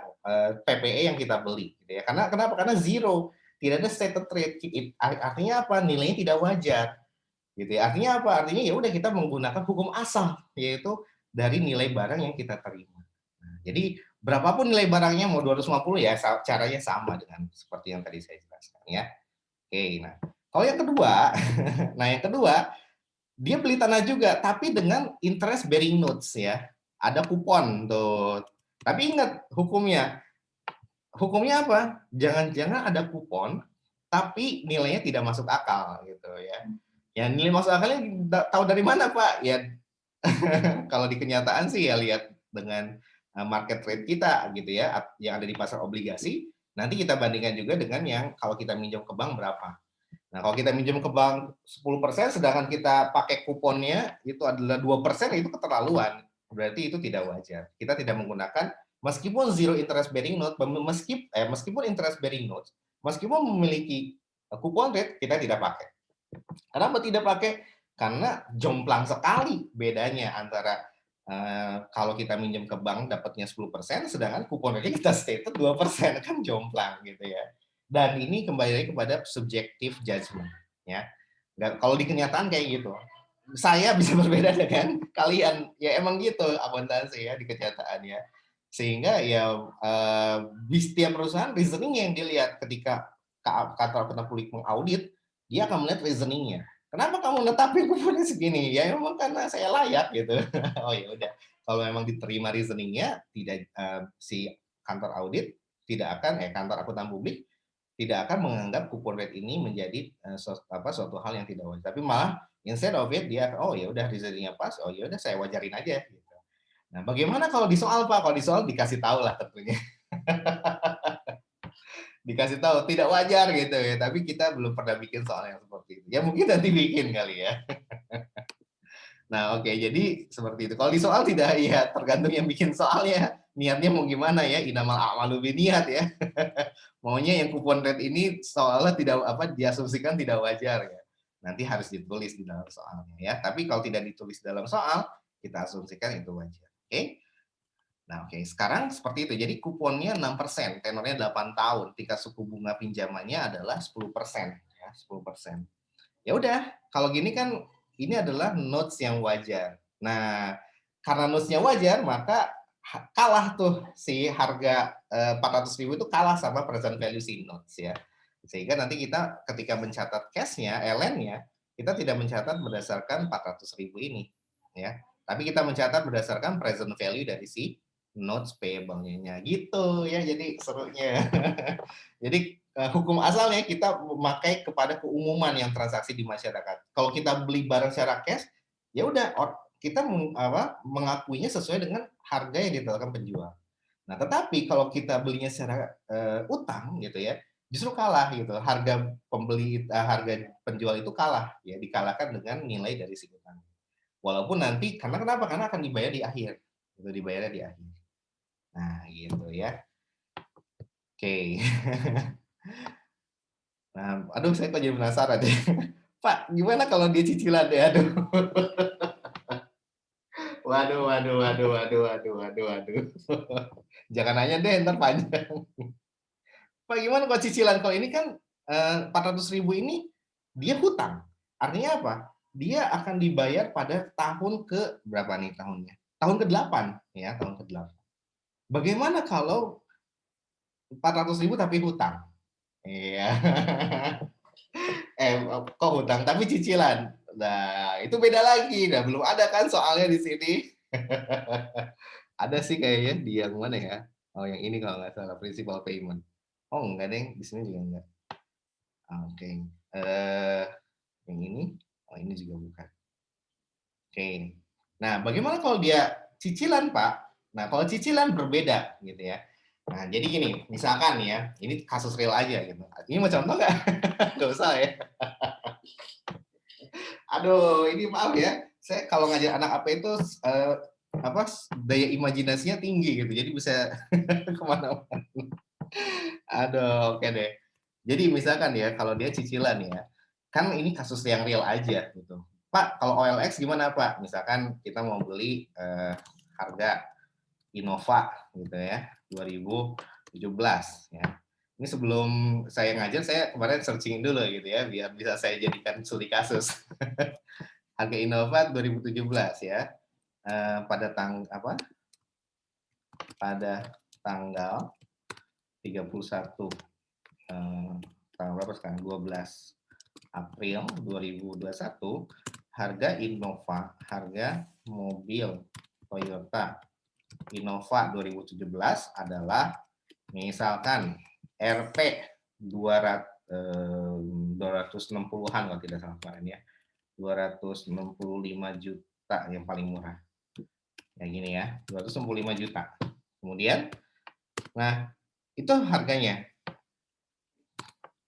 PPE yang kita beli gitu ya. Karena kenapa? Karena zero, tidak ada stated rate. Artinya apa? Nilainya tidak wajar. Gitu ya. Artinya apa? Artinya ya udah kita menggunakan hukum asal yaitu dari nilai barang yang kita terima. Nah, jadi berapapun nilai barangnya mau 250 ya caranya sama dengan seperti yang tadi saya jelaskan ya. Oke, nah kalau yang kedua, nah yang kedua dia beli tanah juga tapi dengan interest bearing notes ya. Ada kupon tuh. Tapi ingat hukumnya. Hukumnya apa? Jangan-jangan ada kupon tapi nilainya tidak masuk akal gitu ya. Ya nilai masuk akalnya tahu dari mana Pak? Ya kalau di kenyataan sih ya lihat dengan market rate kita gitu ya, yang ada di pasar obligasi. Nanti kita bandingkan juga dengan yang kalau kita minjam ke bank berapa. Nah, kalau kita minjem ke bank 10%, sedangkan kita pakai kuponnya itu adalah 2%, itu keterlaluan. Berarti itu tidak wajar. Kita tidak menggunakan, meskipun zero interest bearing note, meskipun interest bearing note, meskipun memiliki kupon rate, kita tidak pakai. Kenapa tidak pakai? Karena jomplang sekali bedanya antara kalau kita minjem ke bank dapatnya 10%, sedangkan kuponnya kita stated 2%, kan jomplang gitu ya. Dan ini kembali lagi kepada subjective judgment ya. Kalau di kenyataan kayak gitu. Saya bisa berbeda dengan kalian. Ya emang gitu akuntansi ya di kenyataan ya. Sehingga ya di setiap perusahaan reasoningnya yang dilihat ketika kantor akuntan publik mengaudit, dia akan melihat reasoningnya. Kenapa kamu netapin kuponnya segini? Ya memang karena saya layak gitu. Oh ya udah. Kalau memang diterima reasoningnya, tidak si kantor audit tidak akan kantor akuntan publik tidak akan menganggap coupon rate ini menjadi suatu hal yang tidak wajar, tapi malah instead of it dia oh ya udah reasoningnya pas, oh ya udah saya wajarin aja gitu. Nah, bagaimana kalau di soal Pak? Kalau di soal dikasih tahu lah tentunya. Dikasih tahu tidak wajar gitu ya, tapi kita belum pernah bikin soal yang seperti itu. Ya mungkin nanti bikin kali ya. Nah, oke, jadi seperti itu. Kalau di soal tidak, ya tergantung yang bikin soalnya. Niatnya mau gimana ya, inamal a'malu binniat ya. Maunya yang kupon rate ini soalnya tidak diasumsikan tidak wajar ya. Nanti harus ditulis di dalam soalnya ya. Tapi kalau tidak ditulis dalam soal, kita asumsikan itu wajar. Oke? Nah, oke. Sekarang seperti itu. Jadi kuponnya 6%, tenornya 8 tahun. Tingkat suku bunga pinjamannya adalah 10%, ya, 10%. Ya udah, kalau gini kan ini adalah notes yang wajar. Nah, karena notes-nya wajar, maka kalah tuh si harga 400.000 itu kalah sama present value si notes ya. Sehingga nanti kita ketika mencatat cash-nya, LN-nya, kita tidak mencatat berdasarkan 400.000 ini ya. Tapi kita mencatat berdasarkan present value dari si notes payable-nya gitu ya. Jadi serunya. Jadi hukum asalnya kita memakai kepada keumuman yang transaksi di masyarakat. Kalau kita beli barang secara cash, ya udah kita mengakuinya sesuai dengan harga yang ditetapkan penjual. Nah, tetapi kalau kita belinya secara utang gitu ya, justru kalah gitu. Harga penjual itu kalah ya, dikalahkan dengan nilai dari si utang. Walaupun nanti kenapa? Karena akan dibayar di akhir. Itu dibayarnya di akhir. Nah, gitu ya. Oke. Nah, aduh saya kok jadi penasaran deh. Pak, gimana kalau dia cicilan deh? Aduh. Waduh. Jangan nanya deh, ntar panjang. Pak, gimana kalau cicilan? Kalau ini kan 400.000 ini dia hutang. Artinya apa? Dia akan dibayar pada tahun ke berapa nih tahunnya? Tahun ke-8 ya, tahun ke-8. Bagaimana kalau 400.000 tapi hutang? Iya. Kok hutang tapi cicilan. Nah, itu beda lagi. Nah, belum ada kan soalnya di sini. Ada sih kayaknya di yang mana ya? Oh, yang ini kalau nggak salah principal payment. Oh, enggak deh, di sini juga enggak. Oke. Yang ini? Oh, ini juga bukan. Oke. Nah, bagaimana kalau dia cicilan, Pak? Nah, kalau cicilan berbeda gitu ya. Nah, jadi gini, misalkan ya, ini kasus real aja gitu. Ini mau contoh nggak? Nggak usah ya. Aduh, ini maaf ya. Saya kalau ngajar anak apa itu daya imajinasinya tinggi gitu. Jadi bisa kemana-mana. Aduh, oke deh. Jadi misalkan ya, kalau dia cicilan ya, kan ini kasus yang real aja gitu. Pak, kalau OLX gimana Pak? Misalkan kita mau beli harga Innova gitu ya, 2017 ya. Ini sebelum saya ngajar, saya kemarin searching dulu gitu ya, biar bisa saya jadikan studi kasus. Harga Innova 2017 ya, pada tanggal 31 tanggal berapa sekarang? 12 April 2021, harga Innova, harga mobil Toyota Innova 2017 adalah misalkan Rp 260-an kalau tidak salah kemarin ya. 265 juta yang paling murah. Ya gini ya, 265 juta. Kemudian, nah itu harganya.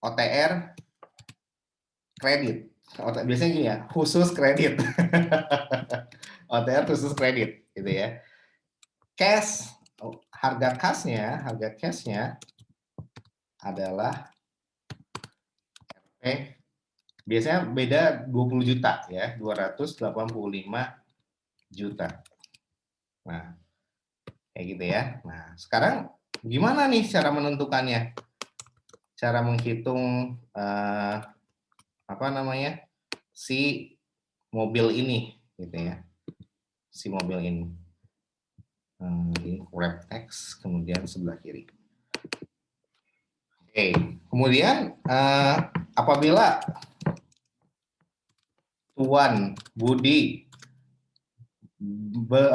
OTR kredit. Biasanya gini ya, khusus kredit. OTR khusus kredit, gitu ya. Cash, harga cashnya adalah biasanya beda 20 juta ya, 285 juta. Nah, kayak gitu ya. Nah, sekarang gimana nih cara menentukannya? Cara menghitung si mobil ini gitu ya. Si mobil ini. Ini wrap text, kemudian sebelah kiri. Oke, kemudian apabila Tuan Budi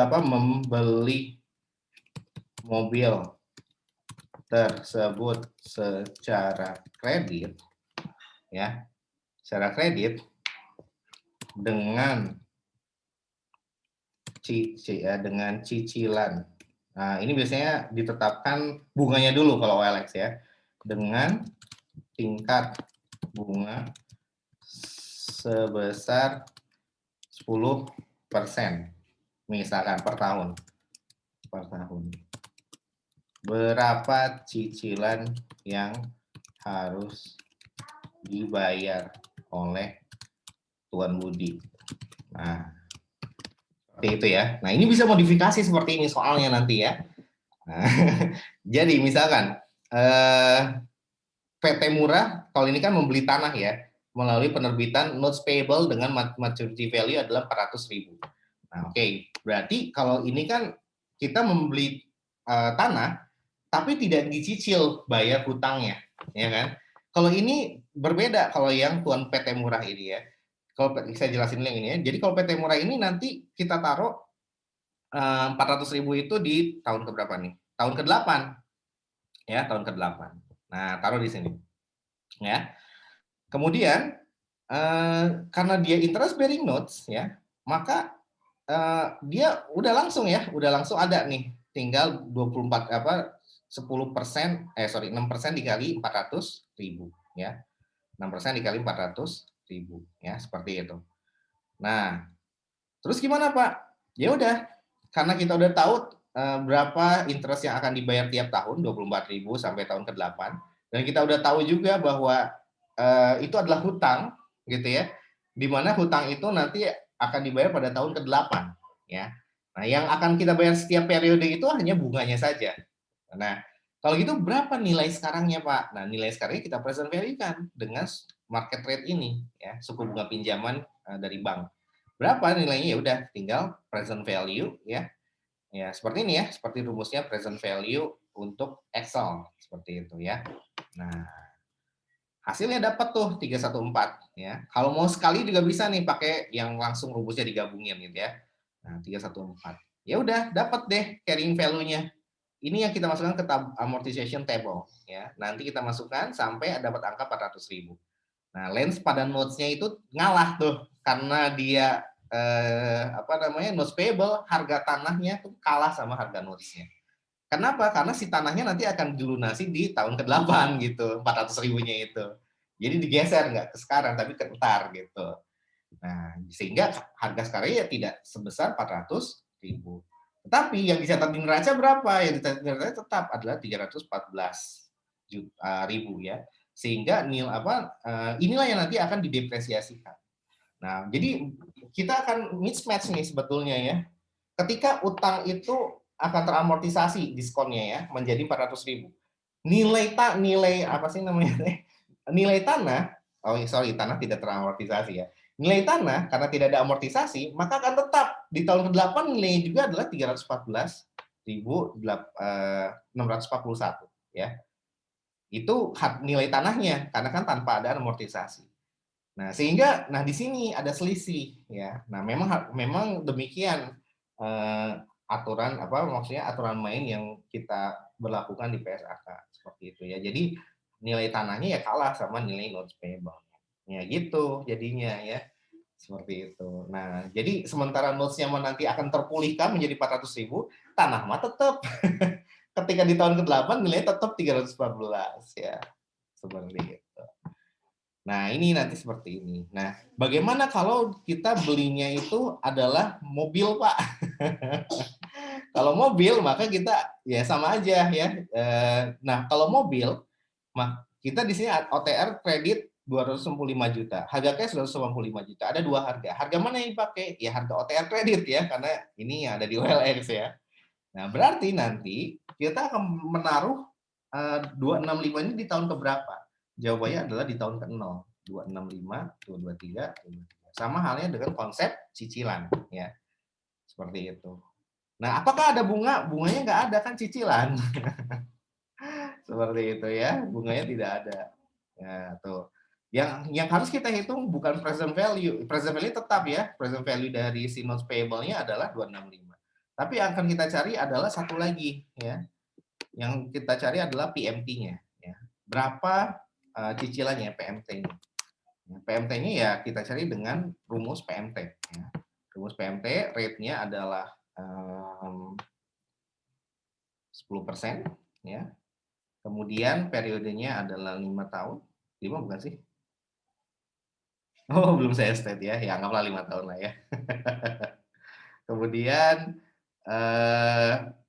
membeli mobil tersebut secara kredit, ya, secara kredit dengan dengan cicilan. Nah, ini biasanya ditetapkan bunganya dulu kalau OLX ya, dengan tingkat bunga sebesar 10%, misalkan per tahun. Berapa cicilan yang harus dibayar oleh Tuan Budi? Nah, seperti itu ya. Nah, ini bisa modifikasi seperti ini soalnya nanti ya. Nah, jadi misalkan PT Murah kalau ini kan membeli tanah ya melalui penerbitan notes payable dengan maturity value adalah 400.000. Nah, oke. Berarti kalau ini kan kita membeli tanah tapi tidak dicicil bayar hutangnya, ya kan? Kalau ini berbeda kalau yang Tuan PT Murah ini ya. Kalau saya jelasin yang ini ya. Jadi kalau PT Murah ini nanti kita taruh 400.000 itu di tahun keberapa nih? Tahun ke-8. Ya, tahun ke-8. Nah, taruh di sini. Ya. Kemudian karena dia interest bearing notes ya, maka dia udah langsung ada nih, tinggal 24 10%, 6% dikali 400.000 ya. 6% dikali 400.000 ya, seperti itu. Nah, terus gimana Pak? Ya udah, karena kita udah tahu berapa interest yang akan dibayar tiap tahun, 24.000 sampai tahun ke-8, dan kita udah tahu juga bahwa itu adalah hutang gitu ya. Di mana hutang itu nanti akan dibayar pada tahun ke-8 ya. Nah, yang akan kita bayar setiap periode itu hanya bunganya saja. Nah, kalau gitu berapa nilai sekarangnya, Pak? Nah, nilai sekarangnya kita present value-kan dengan market rate ini, ya, suku bunga pinjaman dari bank. Berapa nilainya? Ya udah, tinggal present value, ya. Ya, seperti ini ya, seperti rumusnya present value untuk Excel, seperti itu ya. Nah, hasilnya dapat tuh 314 ya. Kalau mau sekali juga bisa nih pakai yang langsung rumusnya digabungin gitu ya. Nah, 314. Ya udah, dapat deh carrying value-nya. Ini yang kita masukkan ke amortization table ya. Nanti kita masukkan sampai dapat angka 400.000. Nah, Lens pada notes-nya itu ngalah tuh karena dia notes payable, harga tanahnya tuh kalah sama harga notes-nya. Kenapa? Karena si tanahnya nanti akan dilunasi di tahun ke-8 gitu, 400.000-nya itu. Jadi digeser nggak ke sekarang tapi ke ntar gitu. Nah, sehingga harga sekarang ya tidak sebesar 400.000. Tetapi yang dicatat di neraca berapa? Yang dicatat di neraca tetap adalah 314.000 ya. Sehingga inilah yang nanti akan didepresiasikan. Nah, jadi kita akan mismatch nih sebetulnya ya. Ketika utang itu akan teramortisasi diskonnya ya menjadi 400.000. Nilai apa sih namanya? Nilai tanah, tanah tidak teramortisasi ya. Nilai tanah karena tidak ada amortisasi, maka akan tetap di tahun ke-8 nilainya juga adalah 314.641 ya. Itu nilai tanahnya karena kan tanpa ada amortisasi. Nah, sehingga di sini ada selisih ya. Nah, memang demikian aturan main yang kita berlakukan di PSAK seperti itu ya. Jadi nilai tanahnya ya kalah sama nilai notes payable. Ya gitu jadinya ya. Seperti itu. Nah, jadi sementara notes-nya nanti akan terpulihkan menjadi 400.000, tanah mah tetap. Ketika di tahun ke-8 nilainya tetap 314 ya. Seperti itu. Nah, ini nanti seperti ini. Nah, bagaimana kalau kita belinya itu adalah mobil, Pak? Kalau mobil, maka kita ya sama aja ya. Nah, kalau mobil, kita di sini OTR kredit 265 juta. Harga cash 285 juta. Ada dua harga. Harga mana yang dipakai? Ya harga OTR kredit ya, karena ini ada di OLX ya. Nah, berarti nanti kita akan menaruh 265 ini di tahun keberapa? Jawabannya adalah di tahun ke-0. 265, 223, 223. Sama halnya dengan konsep cicilan ya. Seperti itu. Nah, apakah ada bunga? Bunganya nggak ada, kan cicilan. Seperti itu ya, bunganya tidak ada. Ya, tuh. Yang harus kita hitung bukan present value. Present value tetap ya. Present value dari si notes payable-nya adalah 265. Tapi yang akan kita cari adalah satu lagi ya. yang kita cari adalah PMT-nya. Ya. Berapa cicilannya PMT-nya? PMT-nya ya kita cari dengan rumus PMT. Ya. Rumus PMT rate-nya adalah 10%. Ya. Kemudian periodenya adalah 5 tahun. 5 bukan sih? Oh, belum saya state ya. Ya, anggaplah 5 tahun lah ya. Kemudian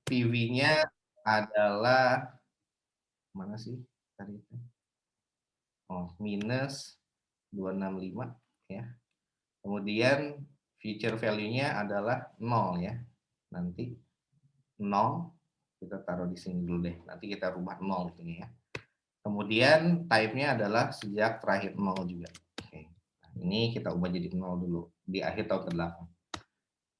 PV-nya adalah mana sih tadi itu? Oh, minus 265 ya. Kemudian future value-nya adalah 0 ya. Nanti 0 kita taruh di sini dulu deh. Nanti kita rubah 0 ini ya. Kemudian type-nya adalah sejak terakhir 0 juga. Oke. Nah, ini kita ubah jadi 0 dulu di akhir tahun ke-8.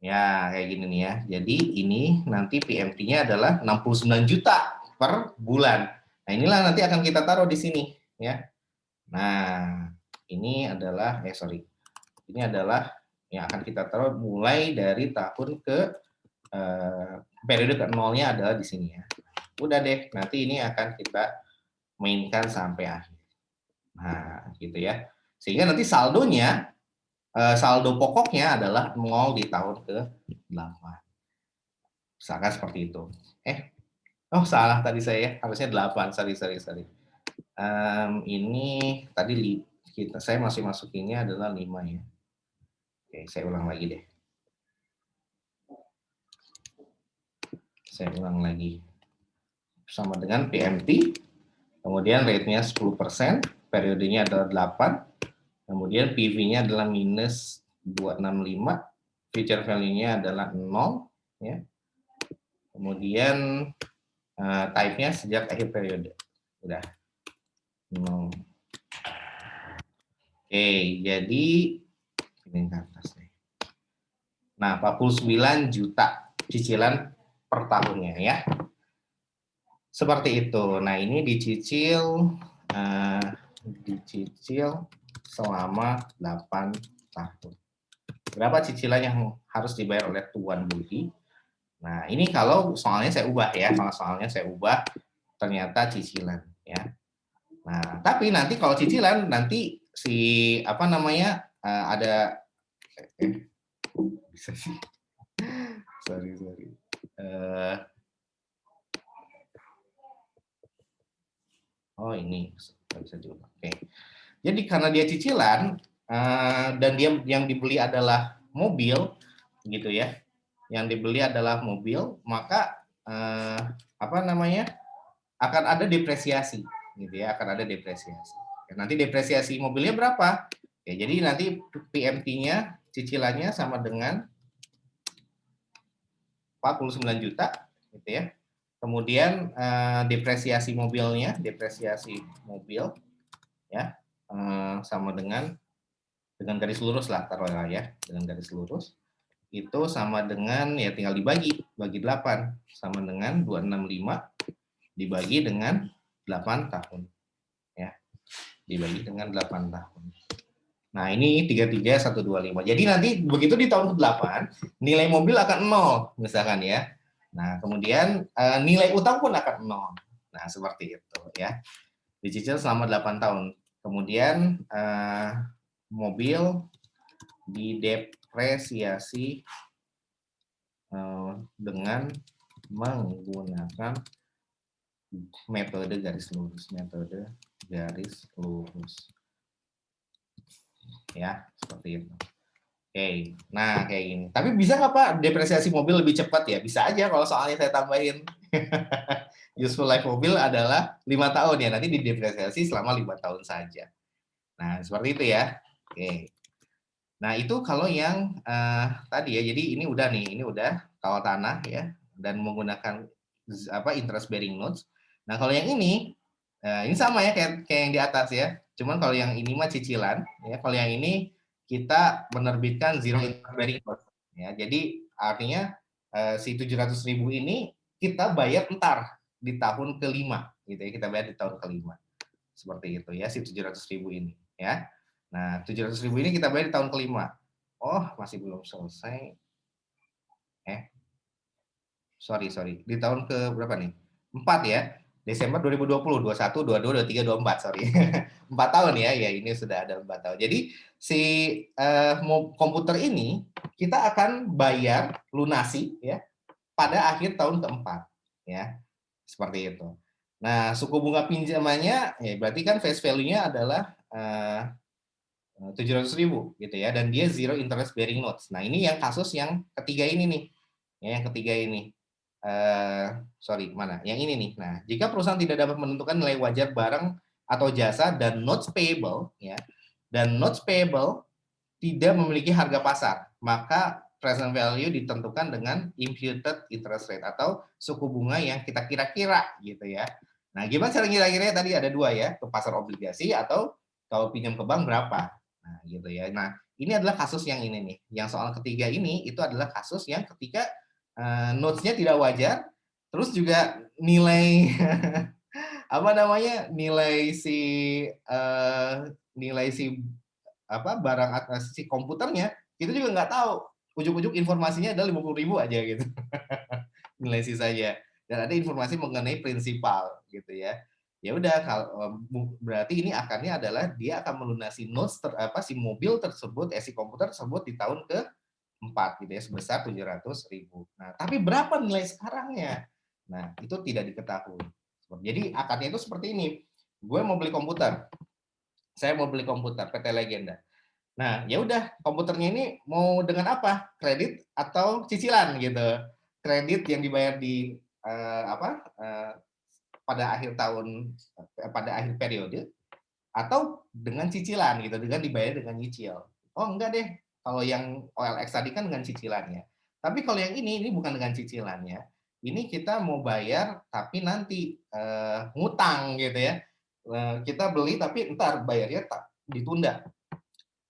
Ya, kayak gini nih ya. Jadi ini nanti PMT-nya adalah 69 juta per bulan. Nah, inilah nanti akan kita taruh di sini ya. Nah, ini adalah ini adalah yang akan kita taruh mulai dari tahun ke periode ke nolnya adalah di sini ya. Udah deh, nanti ini akan kita mainkan sampai akhir. Nah, gitu ya. Sehingga nanti saldonya, saldo pokoknya adalah 0 di tahun ke-8. Misalkan seperti itu. Oh salah tadi saya, harusnya 8. Sorry. Ini tadi saya masih masukinnya adalah 5 ya. Oke, saya ulang lagi deh. Saya ulang lagi. Sama dengan PMT, kemudian rate-nya 10%, periodenya adalah 8, kemudian PV-nya adalah minus 265, future value-nya adalah 0, ya. Kemudian type-nya sejak akhir periode. Udah. 0. Oke, jadi ini ke atas nih. Nah, 49 juta cicilan per tahunnya ya. Seperti itu. Nah, ini dicicil selama 8 tahun. Berapa cicilan yang harus dibayar oleh Tuan Budi? Nah, ini kalau soalnya saya ubah ya. Kalau soalnya saya ubah ternyata cicilan ya. Nah, tapi nanti kalau cicilan nanti si apa namanya ada bisa sih. Sorry. Oh ini bisa diubah. Oke. Jadi karena dia cicilan dan dia yang dibeli adalah mobil, gitu ya. Yang dibeli adalah mobil, maka apa namanya akan ada depresiasi, gitu ya. Akan ada depresiasi. Ya, nanti depresiasi mobilnya berapa? Ya, jadi nanti PMT-nya cicilannya sama dengan 49 juta, gitu ya. Kemudian depresiasi mobil ya sama dengan garis lurus lah taruhlah ya, dengan garis lurus itu sama dengan ya tinggal bagi 8 sama dengan 265 dibagi dengan 8 tahun ya, dibagi dengan 8 tahun. Nah, ini 33125. Jadi nanti begitu di tahun ke-8 nilai mobil akan 0 misalkan ya. Nah, kemudian nilai utang pun akan 0. Nah, seperti itu ya. Dicicil selama 8 tahun. Kemudian mobil didepresiasi dengan menggunakan metode garis lurus. Ya, seperti itu. Oke, nah kayak gini. Tapi bisa nggak Pak depresiasi mobil lebih cepat ya? Bisa aja kalau soalnya saya tambahin. Useful life mobil adalah 5 tahun ya, nanti didepresiasi selama 5 tahun saja. Nah, seperti itu ya. Oke. Nah, itu kalau yang tadi ya, jadi ini udah kawal tanah ya, dan menggunakan interest bearing notes. Nah, kalau yang ini sama ya kayak yang di atas ya. Cuman kalau yang ini mah cicilan ya, kalau yang ini kita menerbitkan zero interest bearing notes ya. Jadi artinya si 700.000 ini kita bayar entar di tahun ke-5 gitu ya, kita bayar di tahun ke-5. Seperti itu ya si 700.000 ini ya. Nah, 700.000 ini kita bayar di tahun ke-5. Oh, masih belum selesai. Sorry. Di tahun ke berapa nih? 4 ya. Desember 2020, 21, 22, 23, 24, sorry. 4 tahun ya, ya ini sudah ada 4 tahun. Jadi si komputer ini kita akan bayar lunasi ya pada akhir tahun keempat ya. Seperti itu. Nah, suku bunga pinjamannya ya berarti kan face value-nya adalah 700.000 gitu ya, dan dia zero interest bearing notes. Nah, ini yang kasus yang ketiga ini nih. Ya, yang ketiga ini. Sorry, mana? Yang ini nih. Nah, jika perusahaan tidak dapat menentukan nilai wajar barang atau jasa dan notes payable ya, dan notes payable tidak memiliki harga pasar, maka present value ditentukan dengan imputed interest rate atau suku bunga yang kita kira-kira gitu ya. Nah, gimana cara kira-kiranya? Tadi ada dua ya, ke pasar obligasi atau kalau pinjam ke bank berapa. Nah, gitu ya. Nah, ini adalah kasus yang ini nih. Yang soal ketiga ini itu adalah kasus yang ketika notes-nya tidak wajar, terus juga nilai apa namanya? Nilai si apa barang atas si komputernya kita juga nggak tahu, ujuk-ujuk informasinya ada 50.000 aja gitu. Nilai sisanya, dan ada informasi mengenai prinsipal gitu ya. Ya udah, kalau berarti ini akarnya adalah dia akan melunasi notes si mobil tersebut, si komputer tersebut di tahun ke-4 gitu ya, sebesar 700.000. Nah, tapi berapa nilai sekarangnya? Nah, itu tidak diketahui. Jadi akarnya itu seperti ini. Gue mau beli komputer. Saya mau beli komputer PT Legenda. Nah, ya udah, komputernya ini mau dengan apa? Kredit atau cicilan gitu. Kredit yang dibayar di pada akhir tahun, pada akhir periode, atau dengan cicilan gitu, dengan dibayar dengan nyicil. Oh enggak deh, kalau yang OLX tadi kan dengan cicilannya. Tapi kalau yang ini bukan dengan cicilannya. Ini kita mau bayar tapi nanti ngutang gitu ya. Kita beli tapi ntar bayarnya ditunda.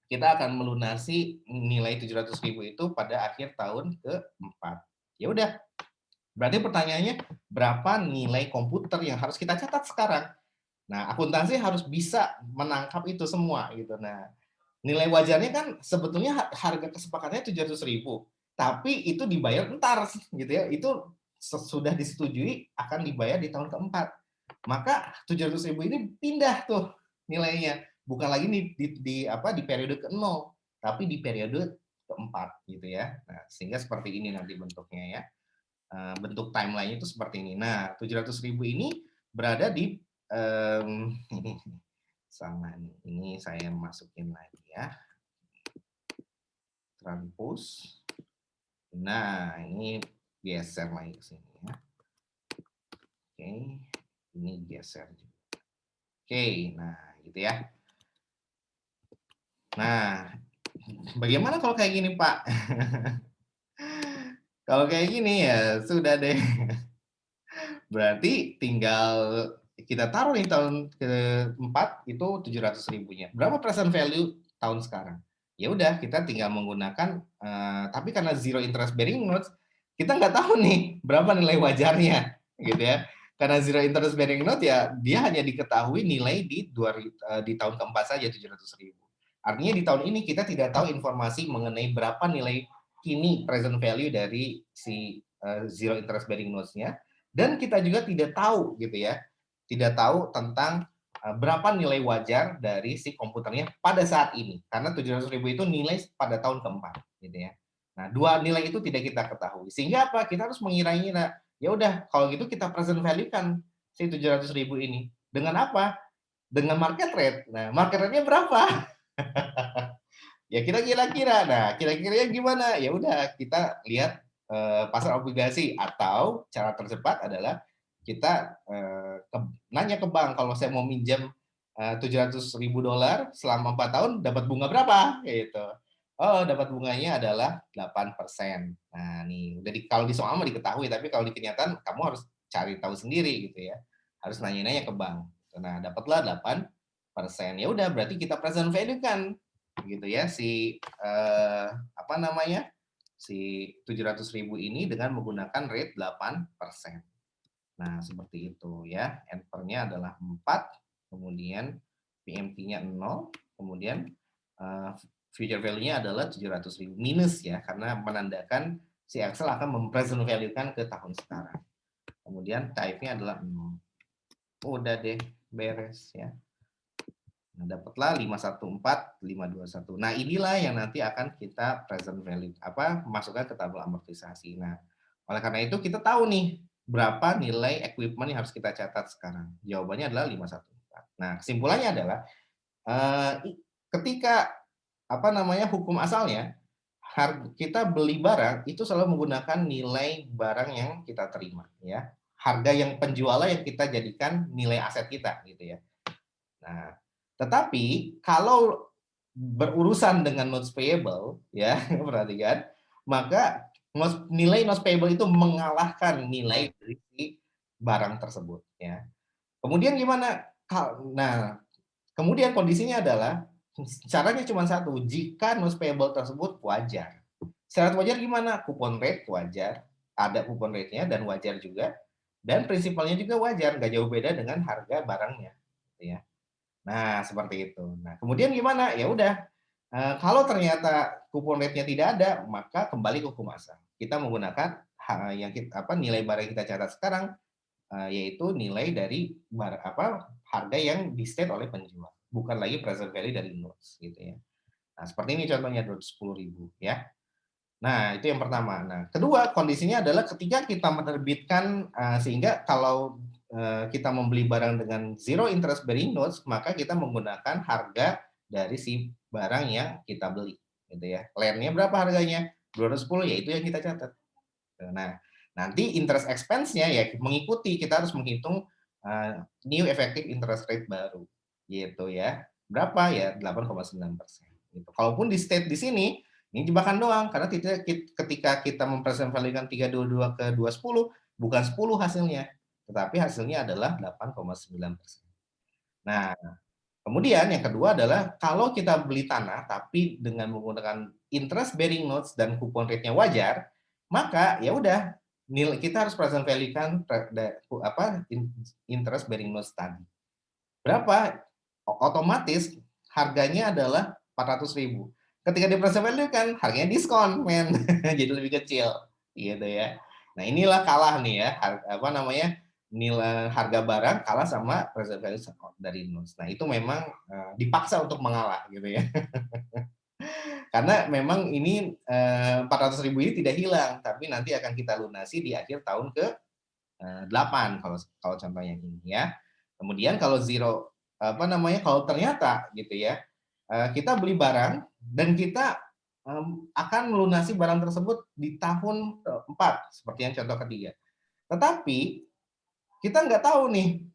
Kita akan melunasi nilai 700.000 itu pada akhir tahun ke-4. Ya udah, berarti pertanyaannya berapa nilai komputer yang harus kita catat sekarang? Nah, akuntansi harus bisa menangkap itu semua gitu. Nah, nilai wajarnya kan sebetulnya harga kesepakatannya 700.000, tapi itu dibayar entar gitu ya. Itu sudah disetujui akan dibayar di tahun keempat. Maka 700.000 ini pindah tuh nilainya, bukan lagi di periode ke-0, tapi di periode keempat gitu ya. Nah, sehingga seperti ini nanti bentuknya ya. Bentuk timeline itu seperti ini. Nah, 700.000 ini berada di ini sama nih. Ini saya masukin lagi ya. Transpose. Nah, ini geser lagi ke sini ya. Oke, ini geser juga. Oke, nah gitu ya. Nah, bagaimana kalau kayak gini, Pak? Kalau kayak gini ya sudah deh. Berarti tinggal kita taruh nih tahun ke-4 itu 700.000-nya. Berapa present value tahun sekarang? Ya udah, kita tinggal menggunakan tapi karena zero interest bearing notes, kita nggak tahu nih berapa nilai wajarnya gitu ya. Karena zero interest bearing note ya dia hanya diketahui nilai di tahun keempat saja 700.000. Artinya di tahun ini kita tidak tahu informasi mengenai berapa nilai kini present value dari si zero interest bearing notes-nya, dan kita juga tidak tahu gitu ya, tidak tahu tentang berapa nilai wajar dari si komputernya pada saat ini, karena 700.000 itu nilai pada tahun keempat gitu ya. Nah, dua nilai itu tidak kita ketahui, sehingga apa, kita harus mengira-ngira. Ya udah, kalau gitu kita present value kan si 700.000 ini dengan apa? Dengan market rate. Nah, market rate-nya berapa? Ya kita kira-kira. Nah, kira-kiranya gimana? Ya udah, kita lihat pasar obligasi, atau cara tercepat adalah kita nanya ke bank, kalau saya mau minjam $700.000 selama 4 tahun dapat bunga berapa gitu. Oh, dapat bunganya adalah 8%. Nah, nih udah kalau di soal mah diketahui, tapi kalau di kenyataan kamu harus cari tahu sendiri gitu ya. Harus nanya-nanya ke bank. Nah, dapatlah 8%. Ya udah, berarti kita present value kan gitu ya si apa namanya? Si 700.000 ini dengan menggunakan rate 8%. Nah, seperti itu ya. N-nya adalah 4, kemudian PMT-nya 0, kemudian future value-nya adalah 700.000 minus ya, karena menandakan si Excel akan mempresent value-kan ke tahun sekarang. Kemudian type-nya adalah 0. Udah deh, beres ya. Nah, dapatlah 514, 521. Nah, inilah yang nanti akan kita present value, masukkan ke tabel amortisasi. Nah, oleh karena itu kita tahu nih berapa nilai equipment yang harus kita catat sekarang. Jawabannya adalah 514. Nah, kesimpulannya adalah ketika hukum asalnya kita beli barang itu selalu menggunakan nilai barang yang kita terima ya. Harga yang penjualan yang kita jadikan nilai aset kita gitu ya. Nah, tetapi kalau berurusan dengan notes payable ya, perhatikan, maka nilai notes payable itu mengalahkan nilai dari si barang tersebut ya. Kemudian gimana? Nah, kemudian kondisinya adalah caranya cuma satu, jika notes payable tersebut wajar. Syarat wajar gimana? Coupon rate wajar, ada coupon rate-nya dan wajar juga, dan prinsipalnya juga wajar, nggak jauh beda dengan harga barangnya. Ya. Nah, seperti itu. Nah, kemudian gimana? Ya udah, kalau ternyata coupon rate-nya tidak ada, maka kembali ke hukum asal. Kita menggunakan nilai barang yang kita catat sekarang, yaitu nilai dari harga yang di-state oleh penjual, bukan lagi present value dari notes gitu ya. Nah, seperti ini contohnya 210.000 ya. Nah, itu yang pertama. Nah, kedua kondisinya adalah ketika kita menerbitkan sehingga kalau kita membeli barang dengan zero interest bearing notes, maka kita menggunakan harga dari si barang yang kita beli gitu ya. Land-nya berapa harganya? 210, yaitu yang kita catat. Nah, nanti interest expense-nya ya mengikuti, kita harus menghitung new effective interest rate baru gitu ya. Berapa ya? 8,9%. Gitu. Kalaupun di state di sini ini jebakan doang, karena ketika kita mempresent value-kan 322 ke 210, bukan 10 hasilnya, tetapi hasilnya adalah 8,9%. Nah, kemudian yang kedua adalah kalau kita beli tanah tapi dengan menggunakan interest bearing notes dan coupon rate-nya wajar, maka ya udah kita harus present value-kan interest bearing notes tadi. Berapa? Otomatis harganya adalah 400.000. Ketika di present value kan harganya diskon, men. Jadi lebih kecil gitu ya. Nah, inilah kalah nih ya, nilai harga barang kalah sama present value dari notes. Nah, itu memang dipaksa untuk mengalah gitu ya. Karena memang ini 400.000 ini tidak hilang, tapi nanti akan kita lunasi di akhir tahun ke 8 kalau contohnya ini ya. Kemudian kalau kalau ternyata gitu ya, kita beli barang dan kita akan melunasi barang tersebut di tahun 4, seperti yang contoh ketiga. Tetapi kita nggak tahu nih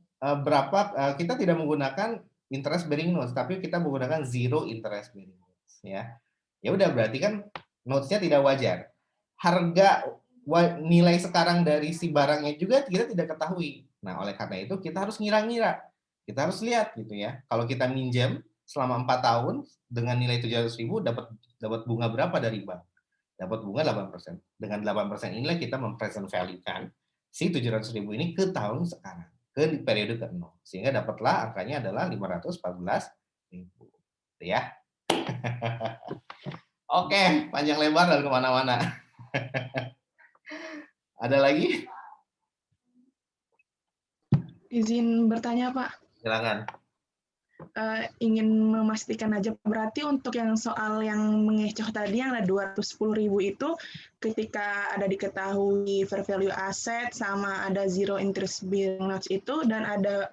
kita tidak menggunakan interest bearing notes, tapi kita menggunakan zero interest bearing notes ya. Ya udah, berarti kan notes-nya tidak wajar. Harga nilai sekarang dari si barangnya juga kita tidak ketahui. Nah, oleh karena itu kita harus ngira-ngira. Kita harus lihat gitu ya. Kalau kita minjam selama 4 tahun dengan nilai 700.000 dapat bunga berapa dari bank? Dapat bunga 8%. Dengan 8% inilah kita mempresent value-kan si 700.000 ini ke tahun sekarang, ke periode ke-0. Sehingga dapatlah angkanya adalah 514.000. Gitu ya. Oke, panjang lebar dan kemana-mana. Ada lagi? Izin bertanya, Pak. Silakan. Ingin memastikan aja, berarti untuk yang soal yang mengecoh tadi yang ada 210.000 itu ketika ada diketahui fair value aset sama ada zero interest bearing notes itu dan ada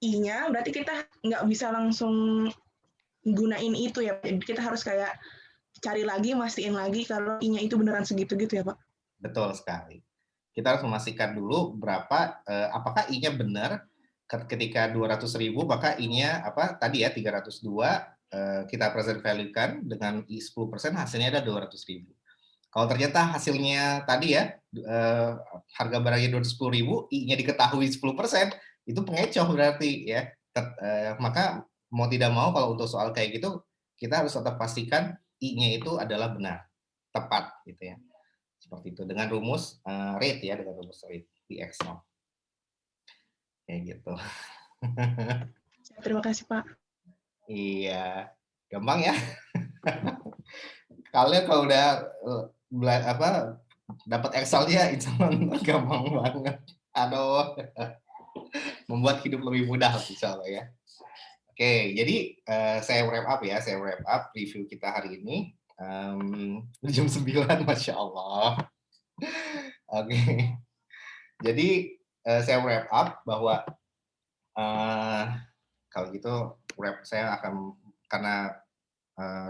I-nya, berarti kita nggak bisa langsung gunain itu ya, jadi kita harus kayak cari lagi, mastiin lagi kalau I-nya itu beneran segitu gitu ya, Pak? Betul sekali. Kita harus memastikan dulu berapa, apakah I-nya benar. Ketika 200.000 maka I-nya tadi ya 302, kita present value-kan dengan I 10%, hasilnya ada 200.000. Kalau ternyata hasilnya tadi ya harga barangnya 210.000, I-nya diketahui 10%, itu pengecoh berarti ya. Maka mau tidak mau kalau untuk soal kayak gitu kita harus tetap pastikan I-nya itu adalah benar, tepat gitu ya. Seperti itu dengan rumus rate ya, dengan rumus rate di Excel. Kayak gitu. Terima kasih, Pak. Iya, gampang ya. Kalian kalau udah dapat Excel-nya, itu gampang banget. Aduh, membuat hidup lebih mudah insya Allah ya. Oke, jadi saya wrap up ya, saya wrap up review kita hari ini. Jam 9, Masya Allah. Oke, jadi saya wrap up bahwa kalau gitu wrap saya akan, karena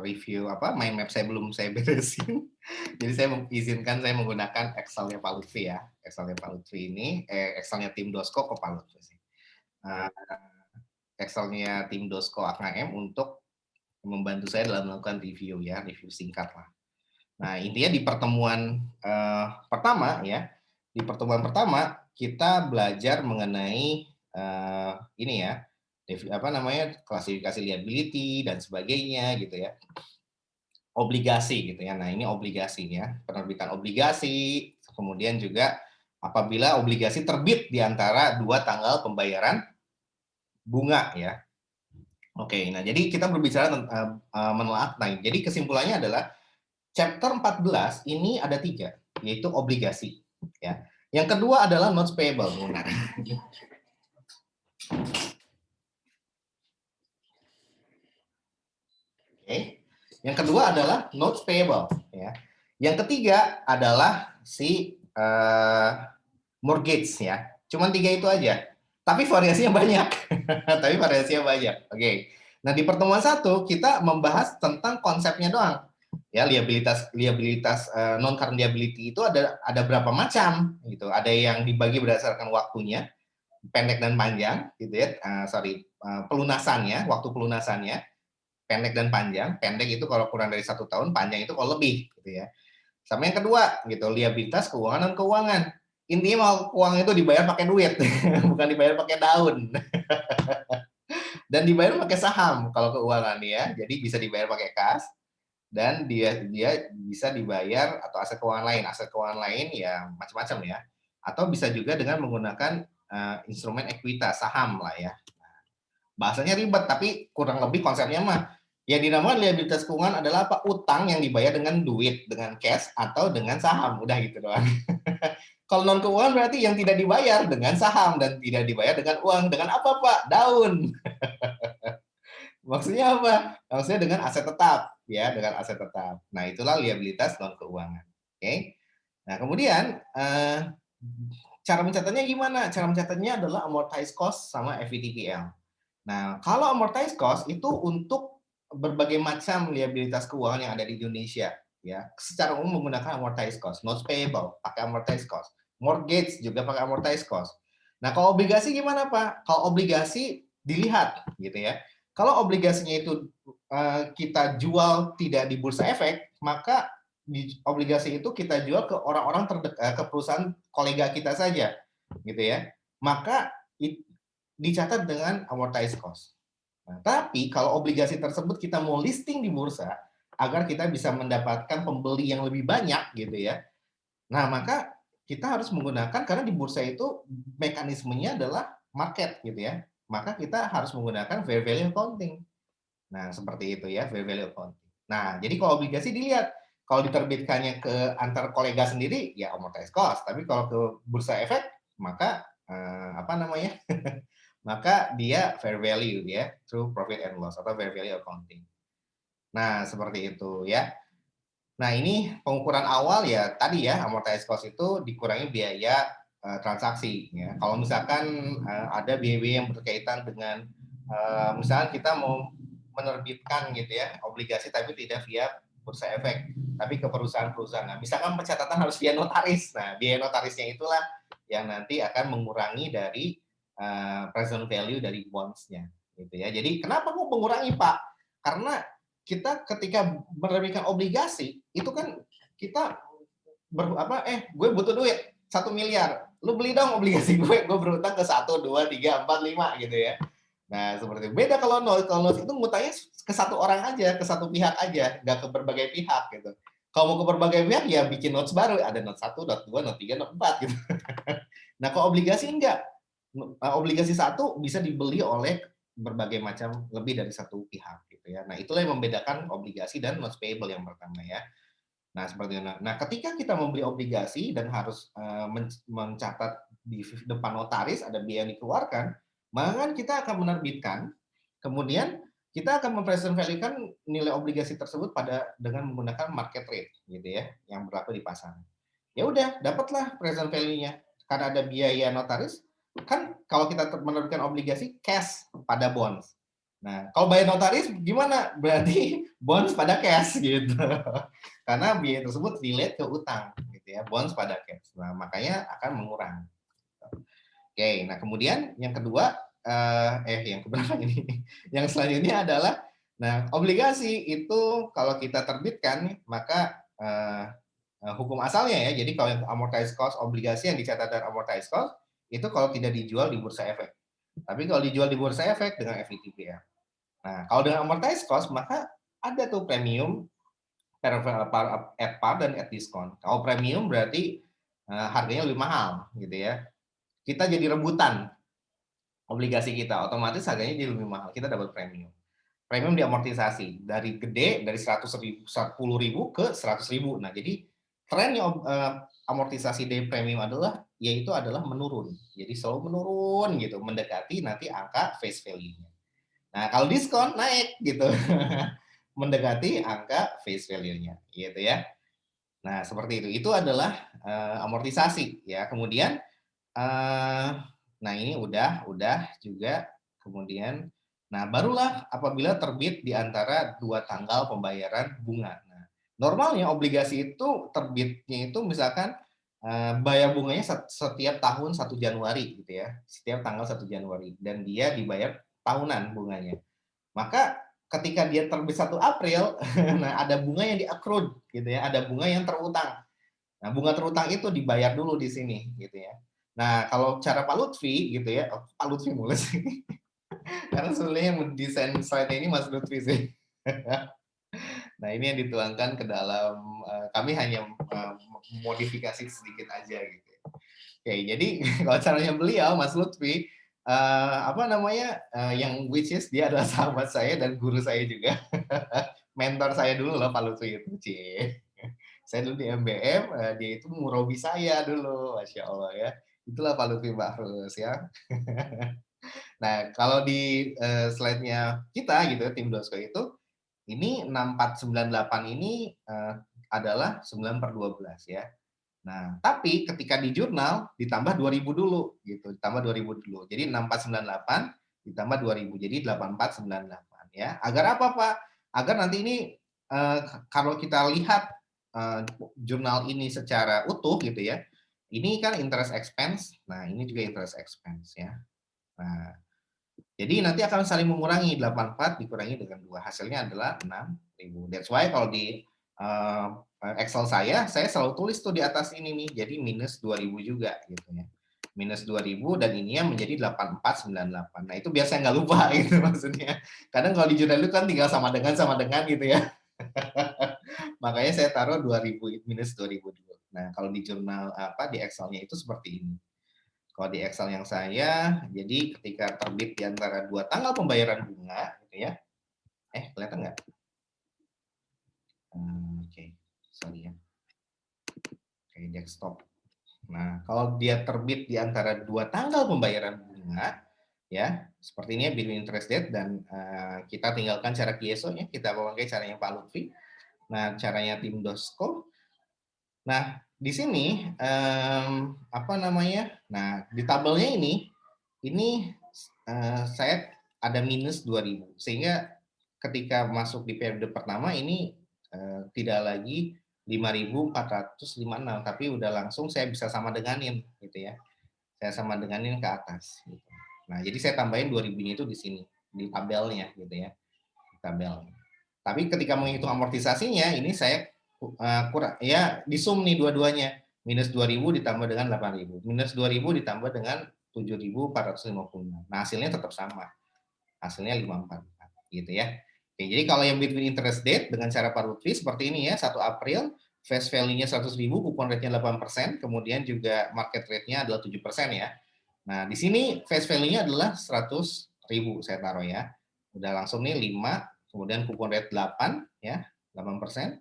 review mind map saya belum saya beresin, jadi saya mengizinkan saya menggunakan Excelnya Pak Lutfi ya. Excelnya Pak Lutfi ini, Excelnya tim Dosko ke Pak Lutfi sih. Excelnya tim Dosko AKM untuk membantu saya dalam melakukan review ya, review singkat lah. Nah intinya di pertemuan pertama ya, di pertemuan pertama kita belajar mengenai ini ya, klasifikasi liability dan sebagainya gitu ya, obligasi gitu ya. Nah ini obligasi ya, penerbitan obligasi, kemudian juga apabila obligasi terbit di antara dua tanggal pembayaran bunga ya. Oke, nah jadi kita berbicara tentang menelaah. Nah, jadi kesimpulannya adalah chapter 14 ini ada 3, yaitu obligasi ya. Yang kedua adalah notes payable. Nah, Oke. Yang kedua adalah notes payable ya. Yang ketiga adalah si mortgage ya. Cuman 3 itu aja. Tapi variasinya banyak. Tapi variasinya banyak. Oke. Nah, di pertemuan 1 kita membahas tentang konsepnya doang. Ya, liabilitas non current liability itu ada berapa macam gitu. Ada yang dibagi berdasarkan waktunya, pendek dan panjang gitu ya. Pelunasannya, waktu pelunasannya pendek dan panjang. Pendek itu kalau kurang dari 1 tahun, panjang itu kalau lebih gitu ya. Sama yang kedua gitu, liabilitas keuangan dan keuangan. Intinya mau keuangan itu dibayar pakai duit, bukan dibayar pakai daun. Dan dibayar pakai saham kalau keuangan ya. Jadi bisa dibayar pakai kas, dan dia bisa dibayar atau aset keuangan lain ya macam-macam ya, atau bisa juga dengan menggunakan instrumen ekuitas, saham lah ya. Bahasanya ribet tapi kurang lebih konsepnya mah yang dinamakan liabilitas keuangan adalah apa? Utang yang dibayar dengan duit, dengan cash atau dengan saham, udah gitu doang. Kalau non keuangan berarti yang tidak dibayar dengan saham dan tidak dibayar dengan uang. Dengan apa Pak? Daun. Maksudnya apa? Maksudnya dengan aset tetap, ya, dengan aset tetap. Nah, itulah liabilitas non keuangan. Oke. Nah, kemudian cara mencatatnya gimana? Cara mencatatnya adalah amortized cost sama FVTPL. Nah, kalau amortized cost itu untuk berbagai macam liabilitas keuangan yang ada di Indonesia, ya. Secara umum menggunakan amortized cost, notes payable pakai amortized cost, mortgage juga pakai amortized cost. Nah, kalau obligasi gimana Pak? Kalau obligasi dilihat, gitu ya. Kalau obligasinya itu kita jual tidak di bursa efek, maka di obligasi itu kita jual ke orang-orang terdekat, ke perusahaan kolega kita saja, gitu ya. Maka dicatat dengan amortized cost. Nah, tapi kalau obligasi tersebut kita mau listing di bursa agar kita bisa mendapatkan pembeli yang lebih banyak, gitu ya. Nah, maka kita harus menggunakan, karena di bursa itu mekanismenya adalah market, gitu ya. Maka kita harus menggunakan fair value accounting. Nah, seperti itu ya, fair value accounting. Nah, jadi kalau obligasi dilihat, kalau diterbitkannya ke antar kolega sendiri, ya amortized cost. Tapi kalau ke bursa efek, maka maka dia fair value ya, through profit and loss atau fair value accounting. Nah, seperti itu ya. Nah, ini pengukuran awal ya tadi ya, amortized cost itu dikurangi biaya transaksi ya. Kalau misalkan ada biaya yang berkaitan dengan misalkan kita mau menerbitkan gitu ya obligasi tapi tidak via bursa efek, tapi ke perusahaan-perusahaan. Nah, misalkan pencatatan harus via notaris. Nah, biaya notarisnya itulah yang nanti akan mengurangi dari present value dari bonds-nya gitu ya. Jadi kenapa kok mengurangi Pak? Karena kita ketika menerbitkan obligasi itu kan kita gue butuh duit 1 miliar, lu beli dong obligasi gue berutang ke 1, 2, 3, 4, 5 gitu ya. Nah seperti itu. Beda kalau notes itu ngutangnya ke satu orang aja, ke satu pihak aja, nggak ke berbagai pihak gitu. Kalau mau ke berbagai pihak ya bikin notes baru, ada note 1, note 2, note 3, note 4 gitu. Nah kalau obligasi enggak, obligasi satu bisa dibeli oleh berbagai macam lebih dari satu pihak gitu ya. Nah, itulah yang membedakan obligasi dan notes payable yang pertama ya. Nah, seperti itu. Nah, ketika kita membeli obligasi dan harus mencatat di depan notaris, ada biaya yang dikeluarkan, maka kan kita akan menerbitkan, kemudian kita akan mempresent value-kan nilai obligasi tersebut dengan menggunakan market rate gitu ya, yang berlaku di pasaran. Ya udah, dapatlah present value-nya. Karena ada biaya notaris, kan kalau kita menerbitkan obligasi cash pada bonds. Nah, kalau bayar notaris gimana? Berarti bonds pada cash gitu. Karena biaya tersebut relate ke utang gitu ya, bonds pada cash. Nah, makanya akan mengurang. Oke, nah kemudian yang kedua, yang keberapa ini? Yang selanjutnya adalah, nah obligasi itu kalau kita terbitkan, maka hukum asalnya ya, jadi kalau yang amortized cost, obligasi yang dicatat dan amortized cost, itu kalau tidak dijual di bursa efek. Tapi kalau dijual di bursa efek dengan FVTPL. Nah, kalau dengan amortized cost, maka ada tuh premium, at par dan at discount. Kalau premium berarti harganya lebih mahal gitu ya. Kita jadi rebutan obligasi kita, otomatis harganya jadi lebih mahal, kita dapat premium. Premium diamortisasi dari gede, dari 10.000 ke 100.000. Nah, jadi trennya amortisasi dari premium yaitu adalah menurun. Jadi selalu menurun gitu, mendekati nanti angka face value-nya. Nah, kalau diskon naik gitu. Mendekati angka face value-nya gitu ya. Nah, seperti itu. Itu adalah amortisasi ya. Kemudian nah ini udah juga. Kemudian nah barulah apabila terbit di antara dua tanggal pembayaran bunga. Nah, normalnya obligasi itu terbitnya itu misalkan bayar bunganya setiap tahun 1 Januari gitu ya. Setiap tanggal 1 Januari dan dia dibayar tahunan bunganya. Maka ketika dia terbit 1 April, nah ada bunga yang di-accrued gitu ya, ada bunga yang terutang. Nah, bunga terutang itu dibayar dulu di sini gitu ya. Nah, kalau cara Pak Lutfi gitu ya, Pak Lutfi mulai sih. Karena sebenarnya yang mendesain slide ini Mas Lutfi sih. Nah, ini yang dituangkan ke dalam, kami hanya modifikasi sedikit aja gitu. Oke, jadi kalau caranya beliau, Mas Lutfi, yang which is dia adalah sahabat saya dan guru saya juga. Mentor saya dulu loh Pak Lutfi itu, Cie. Saya dulu di MBM, dia itu murabi saya dulu, Masya Allah ya. Itulah Pak Lutfi Bahrus ya. Nah, kalau di slide-nya kita gitu, tim Dosko itu, ini 6498 ini adalah 9/12 ya. Nah, tapi ketika di jurnal ditambah 2000 dulu gitu, ditambah 2000 dulu. Jadi 6498 ditambah 2000, jadi 8498 ya. Agar apa, Pak? Agar nanti ini kalau kita lihat jurnal ini secara utuh gitu ya. Ini kan interest expense. Nah, ini juga interest expense ya. Nah, jadi nanti akan saling mengurangi, 84 dikurangi dengan 2. Hasilnya adalah 6.000. That's why kalau di Excel saya selalu tulis tuh di atas ini nih, jadi minus 2.000 juga gitu ya. Minus 2.000 dan ini yang menjadi 8498. Nah, itu biasa nggak lupa gitu maksudnya. Kadang kalau di jurnal itu kan tinggal sama dengan gitu ya. Makanya saya taruh 2.000 minus 2.000 dulu. Nah, kalau di jurnal di Excel-nya itu seperti ini. Kalau di Excel yang saya, jadi ketika terbit di antara dua tanggal pembayaran bunga, gitu ya. Kelihatan nggak? Oke, sorry ya. Oke, desktop. Nah, kalau dia terbit di antara dua tanggal pembayaran bunga, ya, seperti ini ya, billing interest date, dan kita tinggalkan cara KSO-nya, kita pakai caranya Pak Lutfi. Nah, caranya tim Dosko. Nah, di sini Nah, di tabelnya ini saya ada minus 2.000 sehingga ketika masuk di periode pertama ini tidak lagi 5.456 tapi udah langsung saya bisa sama denganin gitu ya. Saya sama denganin ke atas gitu. Nah, jadi saya tambahin 2.000-nya itu di sini di tabelnya gitu ya. Di tabel. Tapi ketika menghitung amortisasinya ini saya kurang ya, di sum nih dua-duanya. Minus 2.000 ditambah dengan 8.000. Minus 2.000 ditambah dengan 7.456. Nah, hasilnya tetap sama. Hasilnya 544 gitu ya. Oke, jadi kalau yang between interest date dengan cara Pak Lutfi seperti ini ya, 1 April face value-nya 100.000, coupon rate-nya 8%, kemudian juga market rate-nya adalah 7% ya. Nah, di sini face value-nya adalah 100.000 saya taruh ya. Udah langsung nih 5, kemudian coupon rate 8 ya, 8%.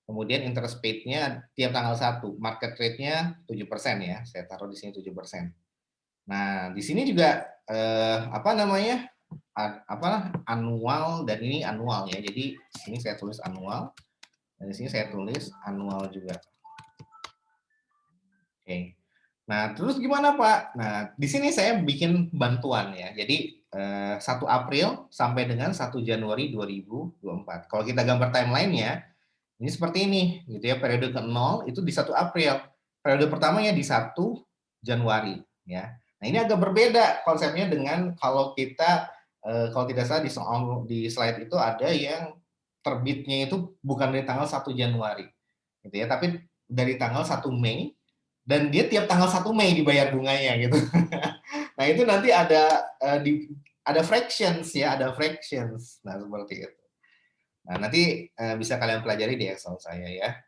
Kemudian interest paid-nya tiap tanggal 1, market rate-nya 7% ya. Saya taruh di sini 7%. Nah, di sini juga apa namanya? Annual, dan ini annual ya. Jadi di sini saya tulis annual, dan di sini saya tulis annual juga. Oke. Nah, terus gimana Pak? Nah, di sini saya bikin bantuan ya. Jadi 1 April sampai dengan 1 Januari 2024. Kalau kita gambar timeline-nya, ini seperti ini gitu ya. Periode ke-0 itu di 1 April. Periode pertamanya di 1 Januari ya. Nah, ini agak berbeda konsepnya dengan kalau kita kalau tidak salah di slide itu ada yang terbitnya itu bukan dari tanggal 1 Januari gitu ya, tapi dari tanggal 1 Mei, dan dia tiap tanggal 1 Mei dibayar bunganya gitu. Nah, itu nanti ada fractions ya, ada fractions. Nah, seperti itu. Nah, nanti bisa kalian pelajari di Excel saya ya.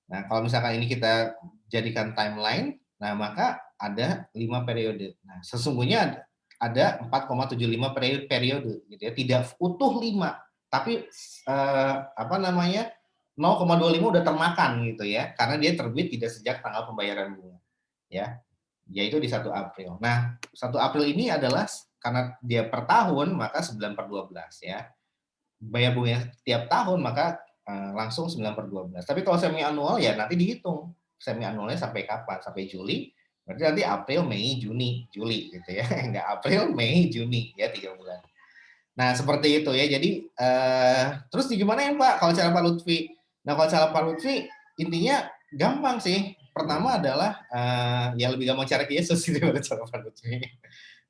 Nah, kalau misalkan ini kita jadikan timeline, nah maka ada 5 periode. Nah, sesungguhnya ada 4,75 periode gitu ya, tidak utuh 5, tapi apa namanya? 0,25 udah termakan gitu ya, karena dia terbit tidak sejak tanggal pembayaran bunga ya, yaitu di 1 April. Nah, 1 April ini adalah karena dia per tahun maka 9/12 ya. Bayar bunganya tiap tahun maka langsung 9/12. Tapi kalau semi annual ya nanti dihitung semi annualnya sampai kapan, sampai Juli, berarti nanti April, Mei, Juni, Juli gitu ya. Enggak, April, Mei, Juni ya, 3 bulan. Nah, seperti itu ya. Jadi terus gimana ya Pak kalau cara Pak Lutfi? Nah, kalau cara Pak Lutfi intinya gampang sih. Pertama adalah ya lebih gampang cara Yesus sih daripada cara Pak Lutfi.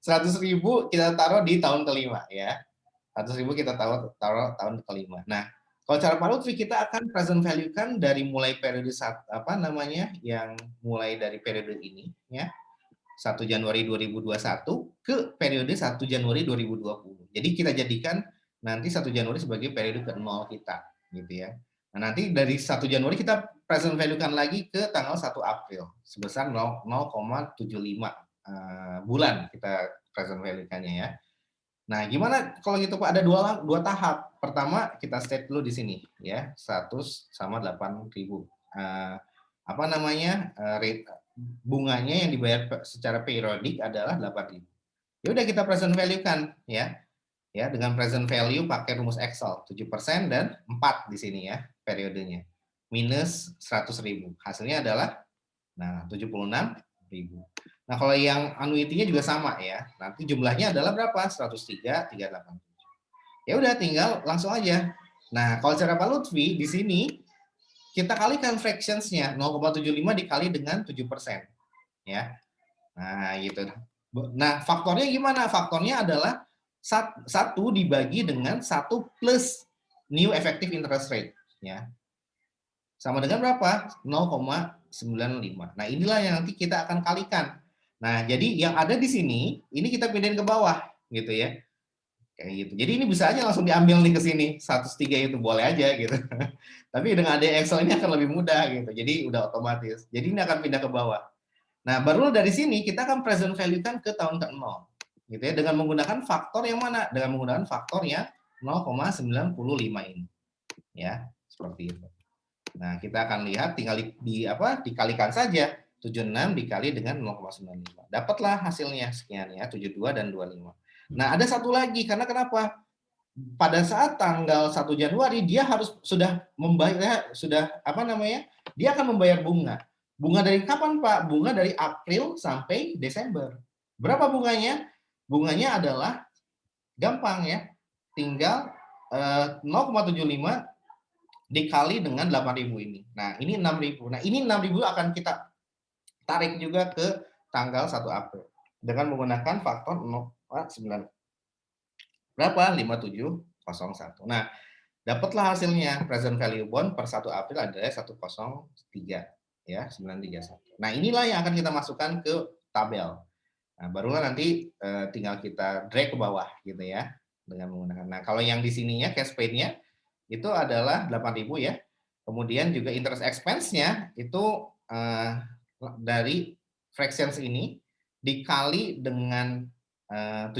100.000 kita taruh di tahun kelima ya. 100.000 kita taruh tahun kelima. Nah, kalau cara Pak Lutfi kita akan present value kan dari mulai periode apa namanya yang mulai dari periode ini ya. 1 Januari 2021 ke periode 1 Januari 2020. Jadi kita jadikan nanti 1 Januari sebagai periode ke-0 kita gitu ya. Nah, nanti dari 1 Januari kita present value-kan lagi ke tanggal 1 April sebesar 0,75 bulan kita present value-kannya ya. Nah, gimana kalau gitu Pak? Ada dua tahap. Pertama kita state dulu di sini ya, 100 sama 8.000. Apa namanya? Rate bunganya yang dibayar secara periodik adalah 8.000. Ya udah kita present value kan ya. Ya, dengan present value pakai rumus Excel 7% dan 4 di sini ya periodenya. Minus 100.000. Hasilnya adalah 76.000. Nah, kalau yang annuity-nya juga sama ya. Nanti jumlahnya adalah berapa? 103.387. Ya udah tinggal langsung aja. Nah, kalau cara Pak Lutfi di sini kita kalikan fractions-nya 0,75 dikali dengan 7%. Ya. Nah, gitu. Nah, faktornya gimana? Faktornya adalah 1 dibagi dengan 1 plus new effective interest rate. Ya. Sama dengan berapa? 0,95. Nah, inilah yang nanti kita akan kalikan. Nah, jadi yang ada di sini, ini kita pindahin ke bawah, gitu ya. Kayak gitu. Jadi ini bisa aja langsung diambil nih ke sini, 103 itu boleh aja gitu. Tapi dengan ada Excel ini akan lebih mudah gitu. Jadi udah otomatis. Jadi ini akan pindah ke bawah. Nah, baru dari sini kita akan present value-kan ke tahun ke-0. Gitu ya, dengan menggunakan faktor yang mana? Dengan menggunakan faktor yang 0,95 ini. Ya, seperti itu. Nah, kita akan lihat tinggal dikalikan saja 76 dikali dengan 0,95. Dapatlah hasilnya sekian ya, 72 dan 25. Nah, ada satu lagi karena kenapa? Pada saat tanggal 1 Januari dia sudah membayar Dia akan membayar bunga. Bunga dari kapan, Pak? Bunga dari April sampai Desember. Berapa bunganya? Bunganya adalah gampang ya. Tinggal 0,75 dikali dengan 8.000 ini. Nah, ini 6.000. Nah, ini 6.000 akan kita tarik juga ke tanggal 1 April dengan menggunakan faktor 0,9. Berapa? 5701. Nah, dapatlah hasilnya present value bond per 1 April adalah 103 ya, 931. Nah, inilah yang akan kita masukkan ke tabel. Nah, barulah nanti tinggal kita drag ke bawah gitu ya dengan menggunakan. Nah, kalau yang di sininya cash paid-nya itu adalah 8.000 ya. Kemudian juga interest expense-nya itu dari fractions ini dikali dengan 7%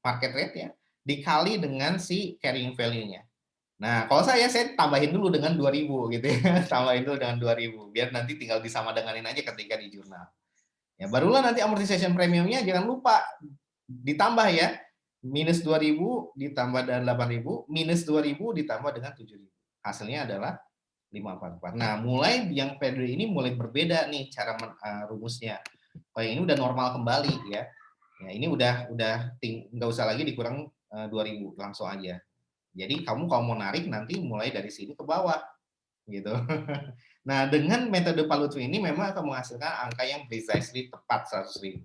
market rate ya, dikali dengan si carrying value-nya. Nah, kalau saya tambahin dulu dengan 2.000 gitu ya. Tambahin dulu dengan 2.000 biar nanti tinggal disamadenganin aja ketika di jurnal. Ya, barulah nanti amortization premiumnya jangan lupa ditambah ya. Minus 2.000 ditambah dengan 8.000, minus 2.000 ditambah dengan 7.000. Hasilnya adalah 544. Nah, mulai yang periode ini mulai berbeda nih cara rumusnya. Kalau yang ini udah normal kembali ya. Ya, ini udah nggak usah lagi dikurang 2.000, langsung aja. Jadi kamu kalau mau narik nanti mulai dari sini ke bawah gitu. Nah, dengan metode Pareto ini memang akan menghasilkan angka yang precisely tepat 100.000.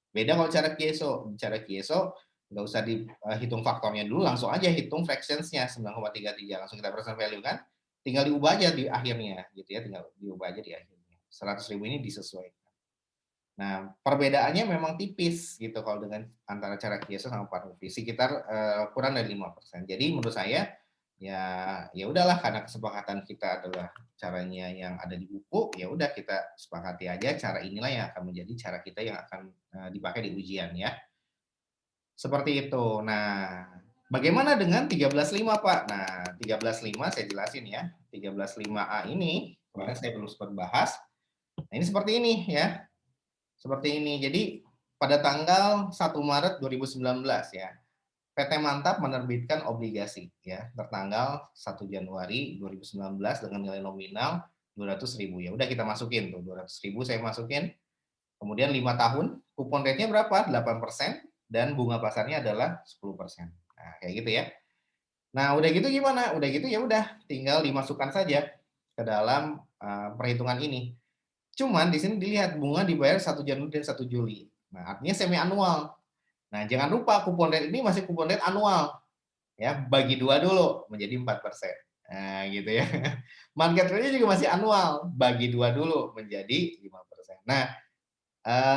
Beda kalau cara Kieso. Cara Kieso nggak usah dihitung faktornya dulu, langsung aja hitung fractions-nya 9,33. Langsung kita present value kan. Tinggal diubah aja di akhirnya gitu ya, tinggal diubah aja di akhirnya. 100.000 ini disesuaikan. Nah, perbedaannya memang tipis gitu kalau dengan antara cara Kieso sama Pareto, sekitar kurang dari 5%. Jadi menurut saya ya udahlah, karena kesepakatan kita adalah caranya yang ada di buku, ya udah kita sepakati aja cara inilah yang akan menjadi cara kita yang akan dipakai di ujian ya. Seperti itu. Nah, bagaimana dengan 13.5 Pak? Nah, 13.5 saya jelasin ya. 13.5A ini kemarin saya belum sempat bahas. Nah, ini seperti ini ya. Seperti ini. Jadi pada tanggal 1 Maret 2019 ya, PT Mantap menerbitkan obligasi ya tertanggal 1 Januari 2019 dengan nilai nominal 200.000. Ya udah kita masukin tuh 200.000 saya masukin. Kemudian 5 tahun, kupon rate-nya berapa? 8% dan bunga pasarnya adalah 10%. Nah, kayak gitu ya. Nah, udah gitu gimana? Udah gitu ya udah tinggal dimasukkan saja ke dalam perhitungan ini. Cuman di sini dilihat bunga dibayar 1 Januari dan 1 Juli. Nah, artinya semi anual. Nah, jangan lupa kupon rate ini masih kupon rate anual. Ya, bagi 2 dulu menjadi 4%. Nah, gitu ya. Market rate-nya juga masih anual, bagi 2 dulu menjadi 5%. Nah,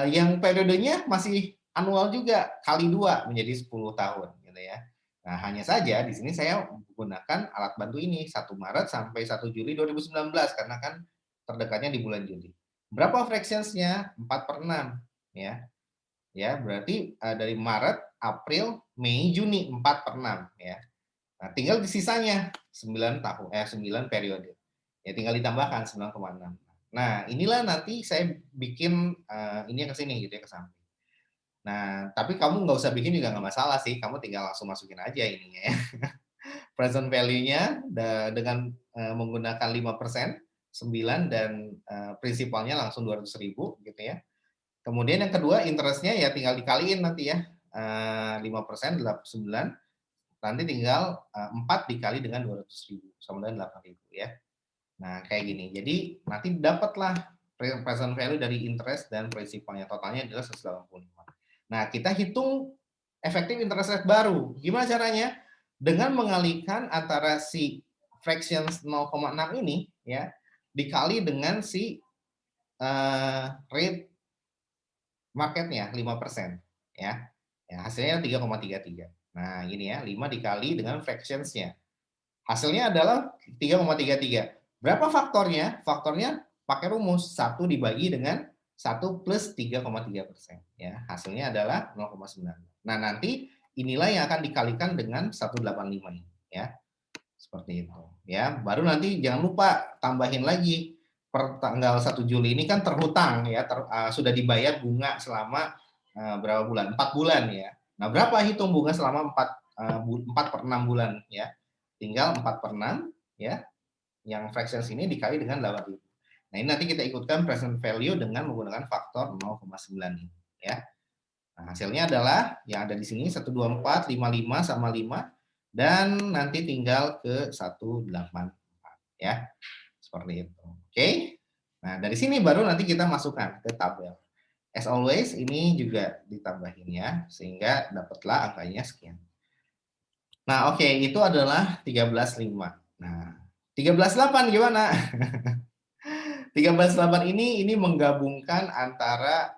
yang periodenya masih anual juga, kali 2 menjadi 10 tahun gitu ya. Nah, hanya saja di sini saya menggunakan alat bantu ini 1 Maret sampai 1 Juli 2019 karena kan terdekatnya di bulan Juli. Berapa fractions-nya? 4/6 ya. Ya, berarti dari Maret, April, Mei, Juni 4/6 ya. Nah, tinggal di sisanya 9 tahun 9 periode. Ya tinggal ditambahkan 9,6. Nah, inilah nanti saya bikin ini ke sini gitu ya, ke samping. Nah, tapi kamu nggak usah bikin juga nggak masalah sih, kamu tinggal langsung masukin aja ininya ya. Present value-nya dengan menggunakan 5%, 9 dan prinsipalnya langsung 200.000 gitu ya. Kemudian yang kedua interest-nya ya tinggal dikaliin nanti ya. 5% 9, nanti tinggal 4 dikali dengan 200.000 sama dengan 8.000 ya. Nah, kayak gini. Jadi nanti dapatlah present value dari interest dan prinsipalnya, totalnya adalah 185. Nah, kita hitung efektif interest rate baru. Gimana caranya? Dengan mengalihkan antara si fractions 0,6 ini ya dikali dengan si rate marketnya 5% ya. Ya, hasilnya 3,33. Nah, ini ya, 5 dikali dengan fractions-nya. Hasilnya adalah 3,33. Berapa faktornya? Faktornya pakai rumus 1 dibagi dengan 1 plus 3,3%. Ya, hasilnya adalah 0,9. Nah, nanti inilah yang akan dikalikan dengan 185 ini. Ya, seperti itu. Ya, baru nanti jangan lupa tambahin lagi per tanggal 1 Juli ini kan terhutang ya, sudah dibayar bunga selama berapa bulan? 4 bulan ya. Nah, berapa hitung bunga selama 4/6 bulan ya? Tinggal 4/6 ya. Yang fractions ini dikali dengan 8.000. Nah, ini nanti kita ikutkan present value dengan menggunakan faktor 0,9 ini ya. Nah, hasilnya adalah yang ada di sini 124, 55 sama 5 dan nanti tinggal ke 184 ya. Seperti itu. Oke. Nah, dari sini baru nanti kita masukkan ke tabel. As always, ini juga ditambahin ya, sehingga dapatlah angkanya sekian. Nah, oke, itu adalah 13.5. Nah, 13.8 gimana? 13.8 ini menggabungkan antara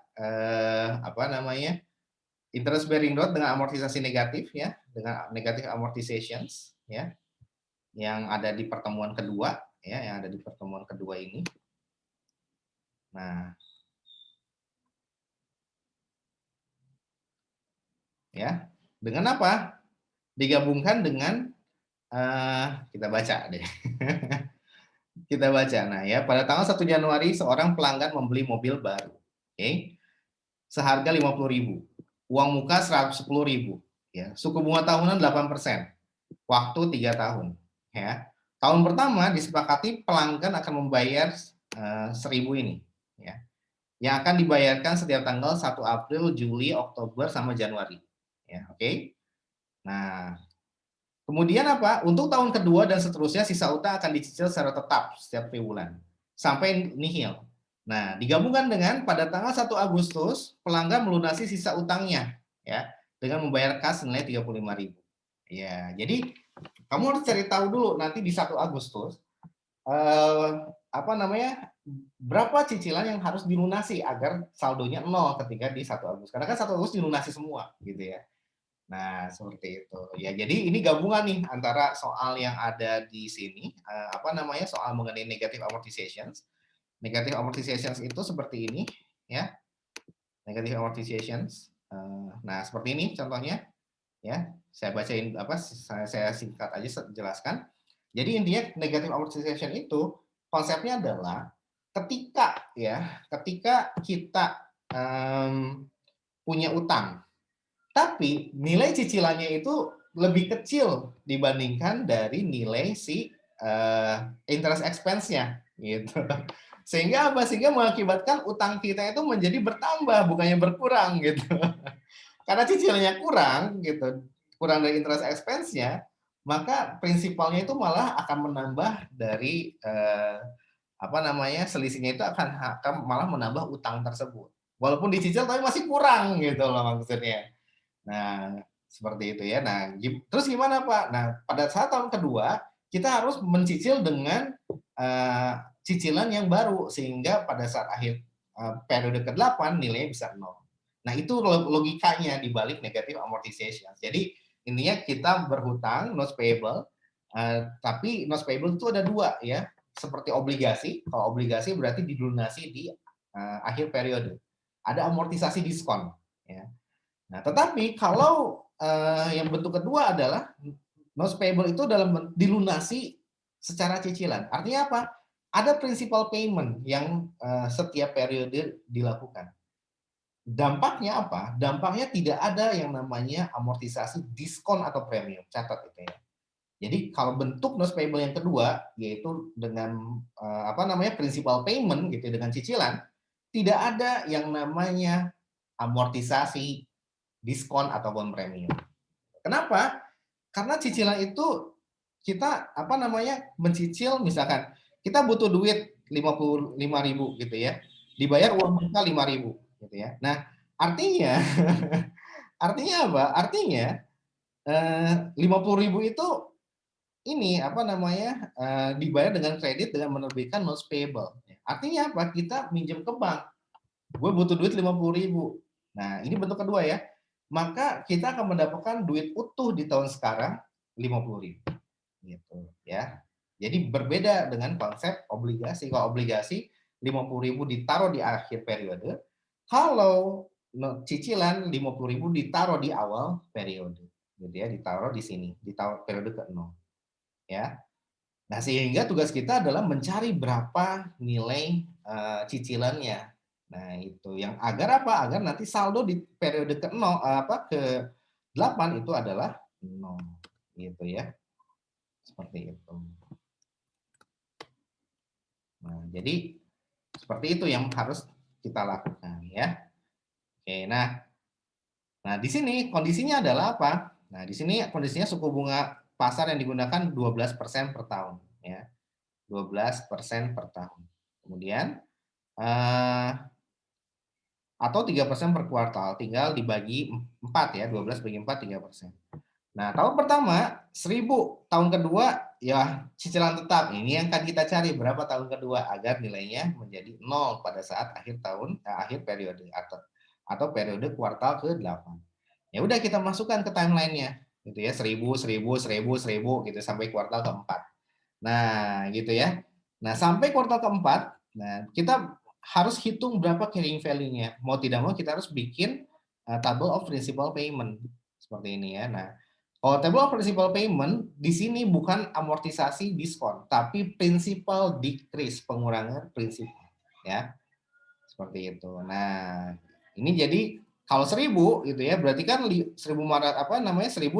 interest bearing note dengan amortisasi negatif ya, dengan negative amortizations ya, yang ada di pertemuan kedua ya, yang ada di pertemuan kedua ini. Nah, ya, dengan apa? Digabungkan dengan kita baca deh. Kita baca. Nah, ya, pada tanggal 1 Januari seorang pelanggan membeli mobil baru. Oke. seharga 50.000. Uang muka 110.000. Ya, suku bunga tahunan 8%. Waktu 3 tahun. Ya. Tahun pertama disepakati pelanggan akan membayar 1.000 ini. Ya. Yang akan dibayarkan setiap tanggal 1 April, Juli, Oktober, sama Januari. Ya, oke. Nah, kemudian apa? Untuk tahun kedua dan seterusnya sisa utang akan dicicil secara tetap setiap triwulan sampai nihil. Nah, digabungkan dengan pada tanggal 1 Agustus pelanggan melunasi sisa utangnya ya dengan membayar kas senilai 35.000. Ya, jadi kamu harus cari tahu dulu nanti di 1 Agustus apa namanya? Berapa cicilan yang harus dilunasi agar saldonya 0 ketika di 1 Agustus. Karena kan 1 Agustus dilunasi semua gitu ya. Nah, seperti itu. Ya, jadi ini gabungan nih antara soal yang ada di sini, apa namanya, soal mengenai negative amortizations. Negative amortizations itu seperti ini, ya. Negative amortizations. Nah, seperti ini contohnya, ya. Saya bacain apa? Saya singkat aja jelaskan. Jadi intinya negative amortization itu konsepnya adalah ketika kita punya utang tapi nilai cicilannya itu lebih kecil dibandingkan dari nilai si interest expense-nya gitu. Sehingga apa? Sehingga mengakibatkan utang kita itu menjadi bertambah bukannya berkurang gitu. Karena cicilannya kurang gitu, kurang dari interest expense-nya, maka prinsipalnya itu malah akan menambah dari apa namanya? Selisihnya itu akan malah menambah utang tersebut. Walaupun dicicil tapi masih kurang gitu loh maksudnya. Nah, seperti itu ya. Nah, terus gimana Pak? Nah, pada saat tahun kedua, kita harus mencicil dengan cicilan yang baru, sehingga pada saat akhir periode ke-8 nilainya bisa 0. Nah, itu logikanya di balik negative amortization. Jadi, intinya kita berhutang, notes payable, tapi notes payable itu ada 2 ya, seperti obligasi. Kalau obligasi berarti dilunasi di akhir periode. Ada amortisasi diskon. Ya. Nah, tetapi kalau yang bentuk kedua adalah notes payable itu dalam dilunasi secara cicilan. Artinya apa? Ada principal payment yang setiap periode dilakukan. Dampaknya apa? Dampaknya tidak ada yang namanya amortisasi diskon atau premium. Catat itu ya. Jadi kalau bentuk notes payable yang kedua yaitu dengan apa namanya principal payment gitu dengan cicilan, tidak ada yang namanya amortisasi diskon ataupun premium. Kenapa? Karena cicilan itu kita apa namanya mencicil misalkan kita butuh duit 55.000 gitu ya, dibayar uang muka 5.000 gitu ya. Nah, artinya artinya apa? Artinya 50.000 itu ini apa namanya dibayar dengan kredit dengan menerbitkan notes payable. Artinya apa? Kita minjem ke bank. Gue butuh duit 50.000. Nah, ini bentuk kedua ya. Maka kita akan mendapatkan duit utuh di tahun sekarang 50.000 gitu ya. Jadi berbeda dengan konsep obligasi. Kalau obligasi 50.000 ditaruh di akhir periode, kalau cicilan 50.000 ditaruh di awal periode gitu ya, ditaruh di sini di tahun periode ke-0 ya. Nah, sehingga tugas kita adalah mencari berapa nilai cicilannya. Nah, itu yang agar apa? Agar nanti saldo di periode ke-0 ke-8 itu adalah 0 gitu ya. Seperti itu. Nah, jadi seperti itu yang harus kita lakukan ya. Oke, nah di sini kondisinya adalah apa? Nah, di sini kondisinya suku bunga pasar yang digunakan 12% per tahun ya. 12% per tahun. Kemudian atau 3% per kuartal, tinggal dibagi 4 ya, 12 bagi 4, 3%. Nah, tahun pertama 1.000, tahun kedua ya cicilan tetap. Ini yang akan kita cari berapa tahun kedua agar nilainya menjadi 0 pada saat akhir tahun, akhir periode atau periode kuartal ke-8. Ya udah kita masukkan ke timeline-nya gitu ya, 1.000, 1.000, 1.000, 1.000 gitu sampai kuartal ke-4. Nah, gitu ya. Nah, sampai kuartal ke-4, nah kita harus hitung berapa carrying value-nya. Mau tidak mau kita harus bikin table of principal payment seperti ini ya. Nah, kalau table of principal payment di sini bukan amortisasi diskon, tapi principal decrease, pengurangan prinsipal ya. Seperti itu. Nah, Ini jadi kalau 1000 gitu ya, berarti kan 1000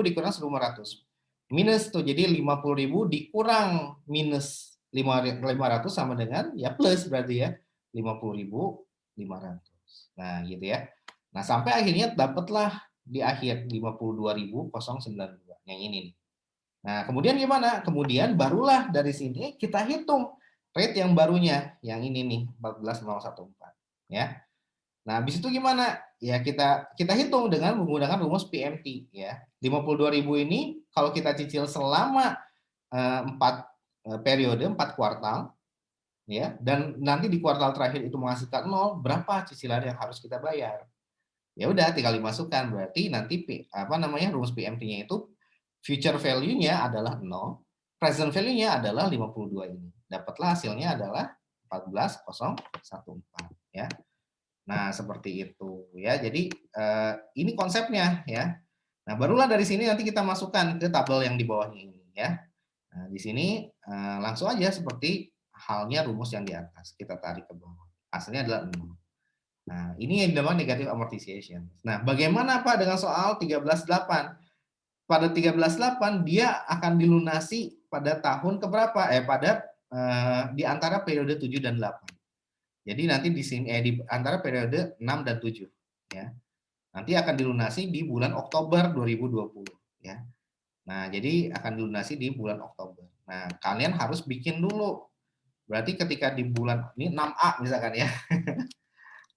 dikurang 1.500. Minus tuh, jadi 50.000 dikurang minus 500 sama dengan ya plus berarti ya 50.500. Nah, gitu ya. Nah, sampai akhirnya dapatlah di akhir 52.092 yang ini nih. Nah, kemudian gimana? Kemudian barulah dari sini kita hitung rate yang barunya, yang ini nih 14.014 ya. Nah, habis itu gimana? Ya kita hitung dengan menggunakan rumus PMT ya. 52.000 ini kalau kita cicil selama 4 periode, 4 kuartal ya, dan nanti di kuartal terakhir itu menghasilkan 0, berapa cicilan yang harus kita bayar? Ya udah tinggal dimasukkan, berarti nanti rumus PMT-nya itu future value-nya adalah 0, present value-nya adalah 52 ini. Dapatlah hasilnya adalah 14.014 ya. Nah, seperti itu ya. Jadi ini konsepnya ya. Nah, barulah dari sini nanti kita masukkan ke tabel yang di bawahnya ini ya. Nah, di sini langsung aja seperti halnya rumus yang di atas. Kita tarik ke bawah. Hasilnya adalah 0. Nah, ini yang dinamakan negative amortization. Nah, bagaimana Pak dengan soal 13.8? Pada 13.8 dia akan dilunasi pada tahun keberapa? Di antara periode 7 dan 8. Jadi nanti di sini di antara periode 6 dan 7 ya. Nanti akan dilunasi di bulan Oktober 2020 ya. Nah, jadi akan dilunasi di bulan Oktober. Nah, kalian harus bikin dulu. Berarti ketika di bulan ini 6A misalkan ya.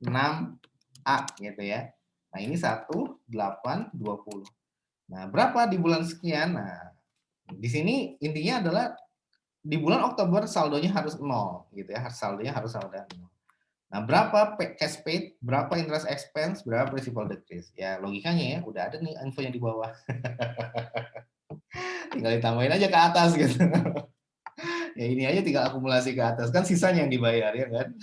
6A gitu ya. Nah, ini 1, 8, 20. Nah, berapa di bulan sekian? Nah, di sini intinya adalah di bulan Oktober saldonya harus 0 gitu ya. Saldonya harus sama dengan 0. Nah, berapa cash paid, berapa interest expense, berapa principal decrease. Ya, logikanya ya, udah ada nih infonya di bawah. Tinggal ditambahin aja ke atas gitu. Ya ini aja tinggal akumulasi ke atas, kan sisanya yang dibayar ya kan.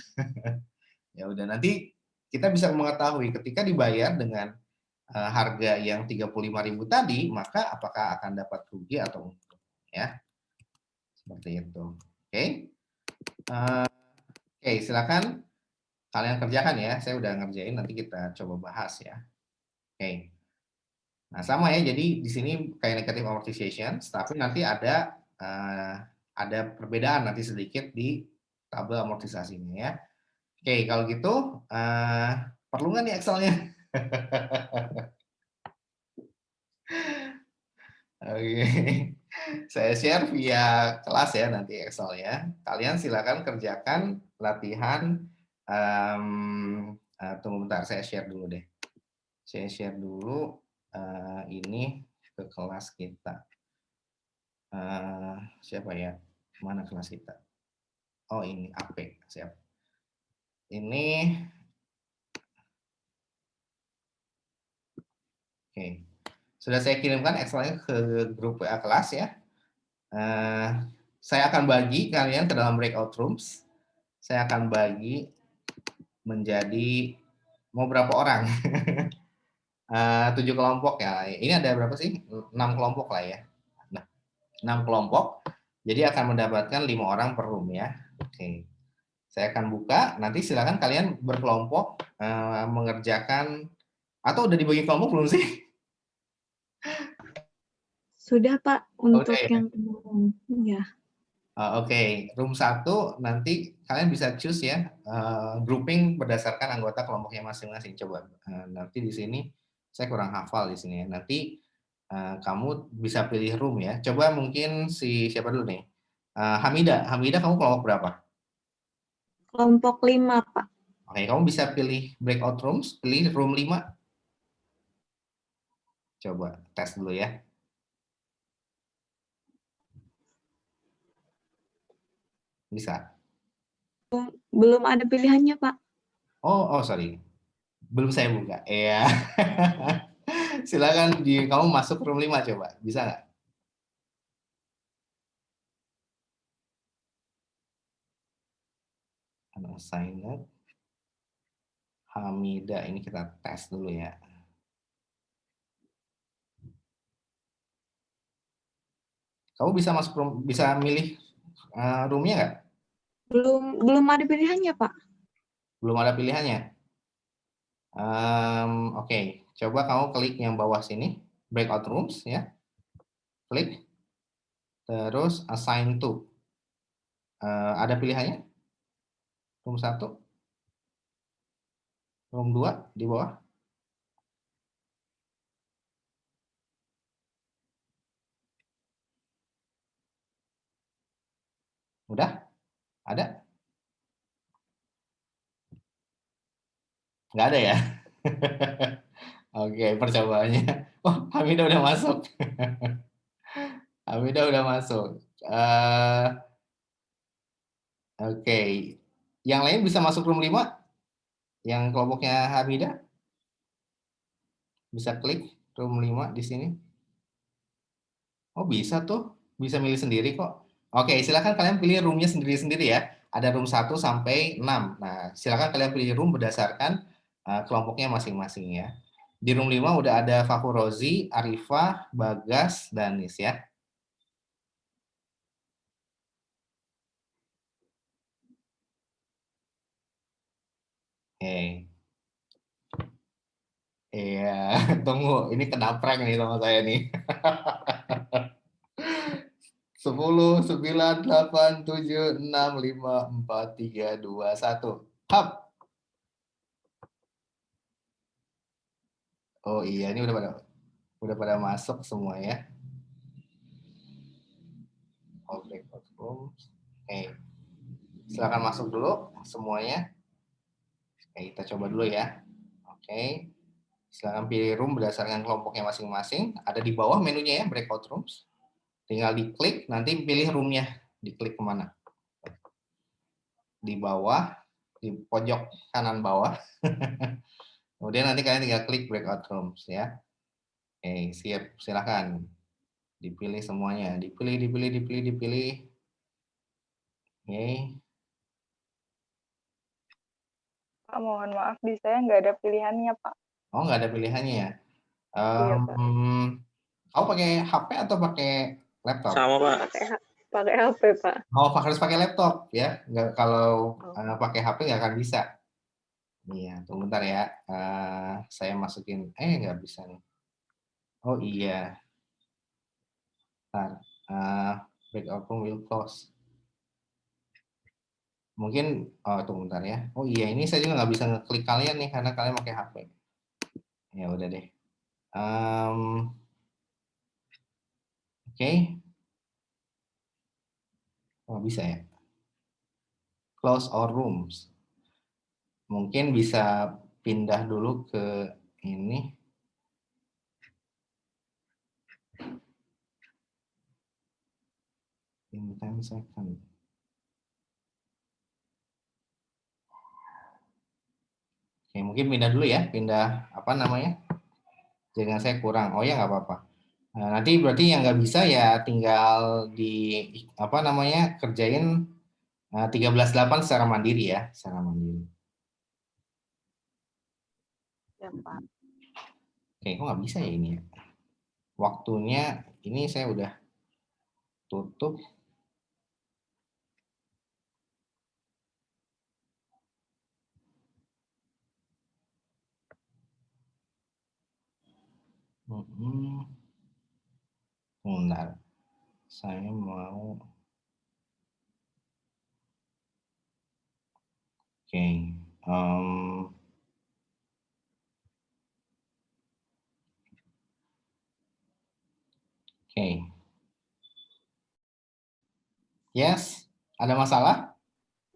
Ya udah, nanti kita bisa mengetahui ketika dibayar dengan harga yang 35.000 tadi, maka apakah akan dapat rugi atau untung ya. Seperti itu. Oke. Oke, silakan kalian kerjakan ya, saya udah ngerjain, nanti kita coba bahas ya. Oke. Nah, sama ya, jadi di sini kayak negative amortization, tapi nanti ada perbedaan nanti sedikit di tabel amortisasinya ya. Oke, kalau gitu perlu nggak nih Excel-nya? Oke. Saya share via kelas ya nanti Excel-nya. Kalian silakan kerjakan latihan. Tunggu bentar, saya share dulu deh. Saya share dulu ini ke kelas kita. Siapa ya? Mana kelas kita? Oh, ini AP, siap. Ini oke. Sudah saya kirimkan Excel-nya ke grup WA kelas ya. Saya akan bagi kalian ke dalam breakout rooms. Saya akan bagi menjadi mau berapa orang? 7 kelompok ya. Ini ada berapa sih? 6 kelompok lah ya. Nah, 6 kelompok. Jadi akan mendapatkan 5 orang per room ya. Oke. Saya akan buka. Nanti silakan kalian berkelompok mengerjakan, atau udah dibagi kelompok belum sih? Sudah Pak, untuk Oke. yang kemarin. Ya. Oke, room 1 nanti kalian bisa choose ya, grouping berdasarkan anggota kelompoknya masing-masing. Coba nanti di sini saya kurang hafal di sini ya. Nanti kamu bisa pilih room ya. Coba mungkin siapa dulu nih? Hamida kamu kelompok berapa? Kelompok 5 Pak. Oke, kamu bisa pilih breakout rooms, pilih room 5. Coba tes dulu ya. Bisa? Belum ada pilihannya Pak. Oh sorry. Belum saya buka. Iya. Silakan kamu masuk room 5 coba. Bisa nggak? Assigned. Hamida, ini kita tes dulu ya. Kamu bisa masuk room, bisa milih roomnya nggak? Belum ada pilihannya Pak. Belum ada pilihannya. Oke, coba kamu klik yang bawah sini, breakout rooms ya, klik, terus assign to. Ada pilihannya? Room 1, room 2 di bawah. Udah? Ada? Nggak ada ya? Oke, percobaannya. Oh, Hamidah udah masuk. Hamidah udah masuk. Oke, yang lain bisa masuk room 5? Yang kelompoknya Hamidah? Bisa klik room 5 di sini. Oh, bisa tuh. Bisa milih sendiri kok. Oke, silakan kalian pilih roomnya sendiri-sendiri ya. Ada room 1 sampai 6. Nah, silakan kalian pilih room berdasarkan kelompoknya masing-masing ya. Di room 5 udah ada Fakurozi, Arifah, Bagas, Danis ya. Oke. Iya, tunggu. Ini kena prank nih sama saya nih. 10, 9, 8, 7, 6, 5, 4, 3, 2, 1. Hap. Oh iya, ini udah pada masuk semua ya. Oke, silakan masuk dulu semuanya. Oke, kita coba dulu ya. Oke, silakan pilih room berdasarkan kelompoknya masing-masing. Ada di bawah menunya ya, breakout rooms. Tinggal diklik, nanti pilih roomnya. Diklik kemana? Di bawah, di pojok kanan bawah. Kemudian nanti kalian tinggal klik breakout rooms ya. Oke, siap. Silakan. Dipilih semuanya. Dipilih. Oke. Pak, mohon maaf di saya nggak ada pilihannya, Pak. Oh, nggak ada pilihannya ya? Iya, Pak. Kamu pakai HP atau pakai laptop? Sama, Pak. Pakai HP, Pak. Oh, harus pakai laptop ya. Nggak, kalau Oh. pakai HP nggak akan bisa. Iya, tunggu bentar ya. Saya masukin. Nggak bisa nih. Oh iya. Bentar. Breakout room will close. Mungkin, tunggu bentar ya. Oh iya, ini saya juga nggak bisa ngeklik kalian nih karena kalian pakai HP. Ya udah deh. Oke. Oh, bisa ya. Close all rooms. Mungkin bisa pindah dulu ke ini. In 10 seconds. Oke, mungkin pindah dulu ya. Pindah apa namanya? Jaringan saya kurang. Oh ya, nggak apa-apa. Nah, nanti berarti yang nggak bisa ya tinggal di apa namanya kerjain 13/8 secara mandiri ya, secara mandiri. Ya, Pak. Oke, kok nggak bisa ya ini ya? Waktunya ini saya udah tutup. Bentar, saya mau. Oke. Oke. Yes, ada masalah?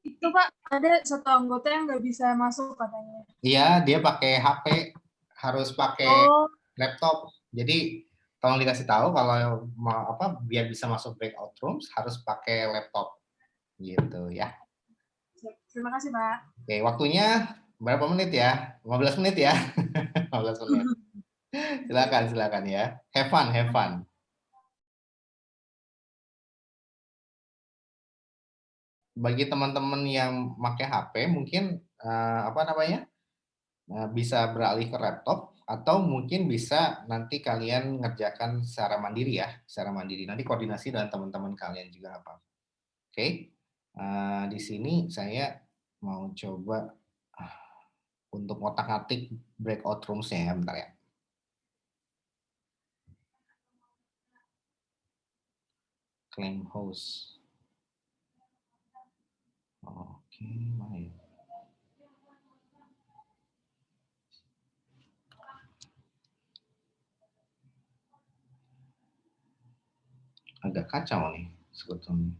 Itu Pak, ada satu anggota yang nggak bisa masuk katanya. Iya, dia pakai HP, harus pakai laptop. Jadi tolong dikasih tahu kalau mau apa biar bisa masuk breakout rooms harus pakai laptop gitu ya. Terima kasih Pak. Oke, waktunya berapa menit ya? 15 menit ya. 15 menit. Silakan ya. Have fun. Bagi teman-teman yang pakai HP mungkin apa namanya? Bisa beralih ke laptop atau mungkin bisa nanti kalian ngerjakan secara mandiri ya, secara mandiri. Nanti koordinasi dengan teman-teman kalian juga apa. Oke. Di sini saya mau coba untuk ngotak-ngatik breakout rooms-nya ya, bentar ya. Claim host. Oke, mana ya? Agak kacau nih sebetulnya.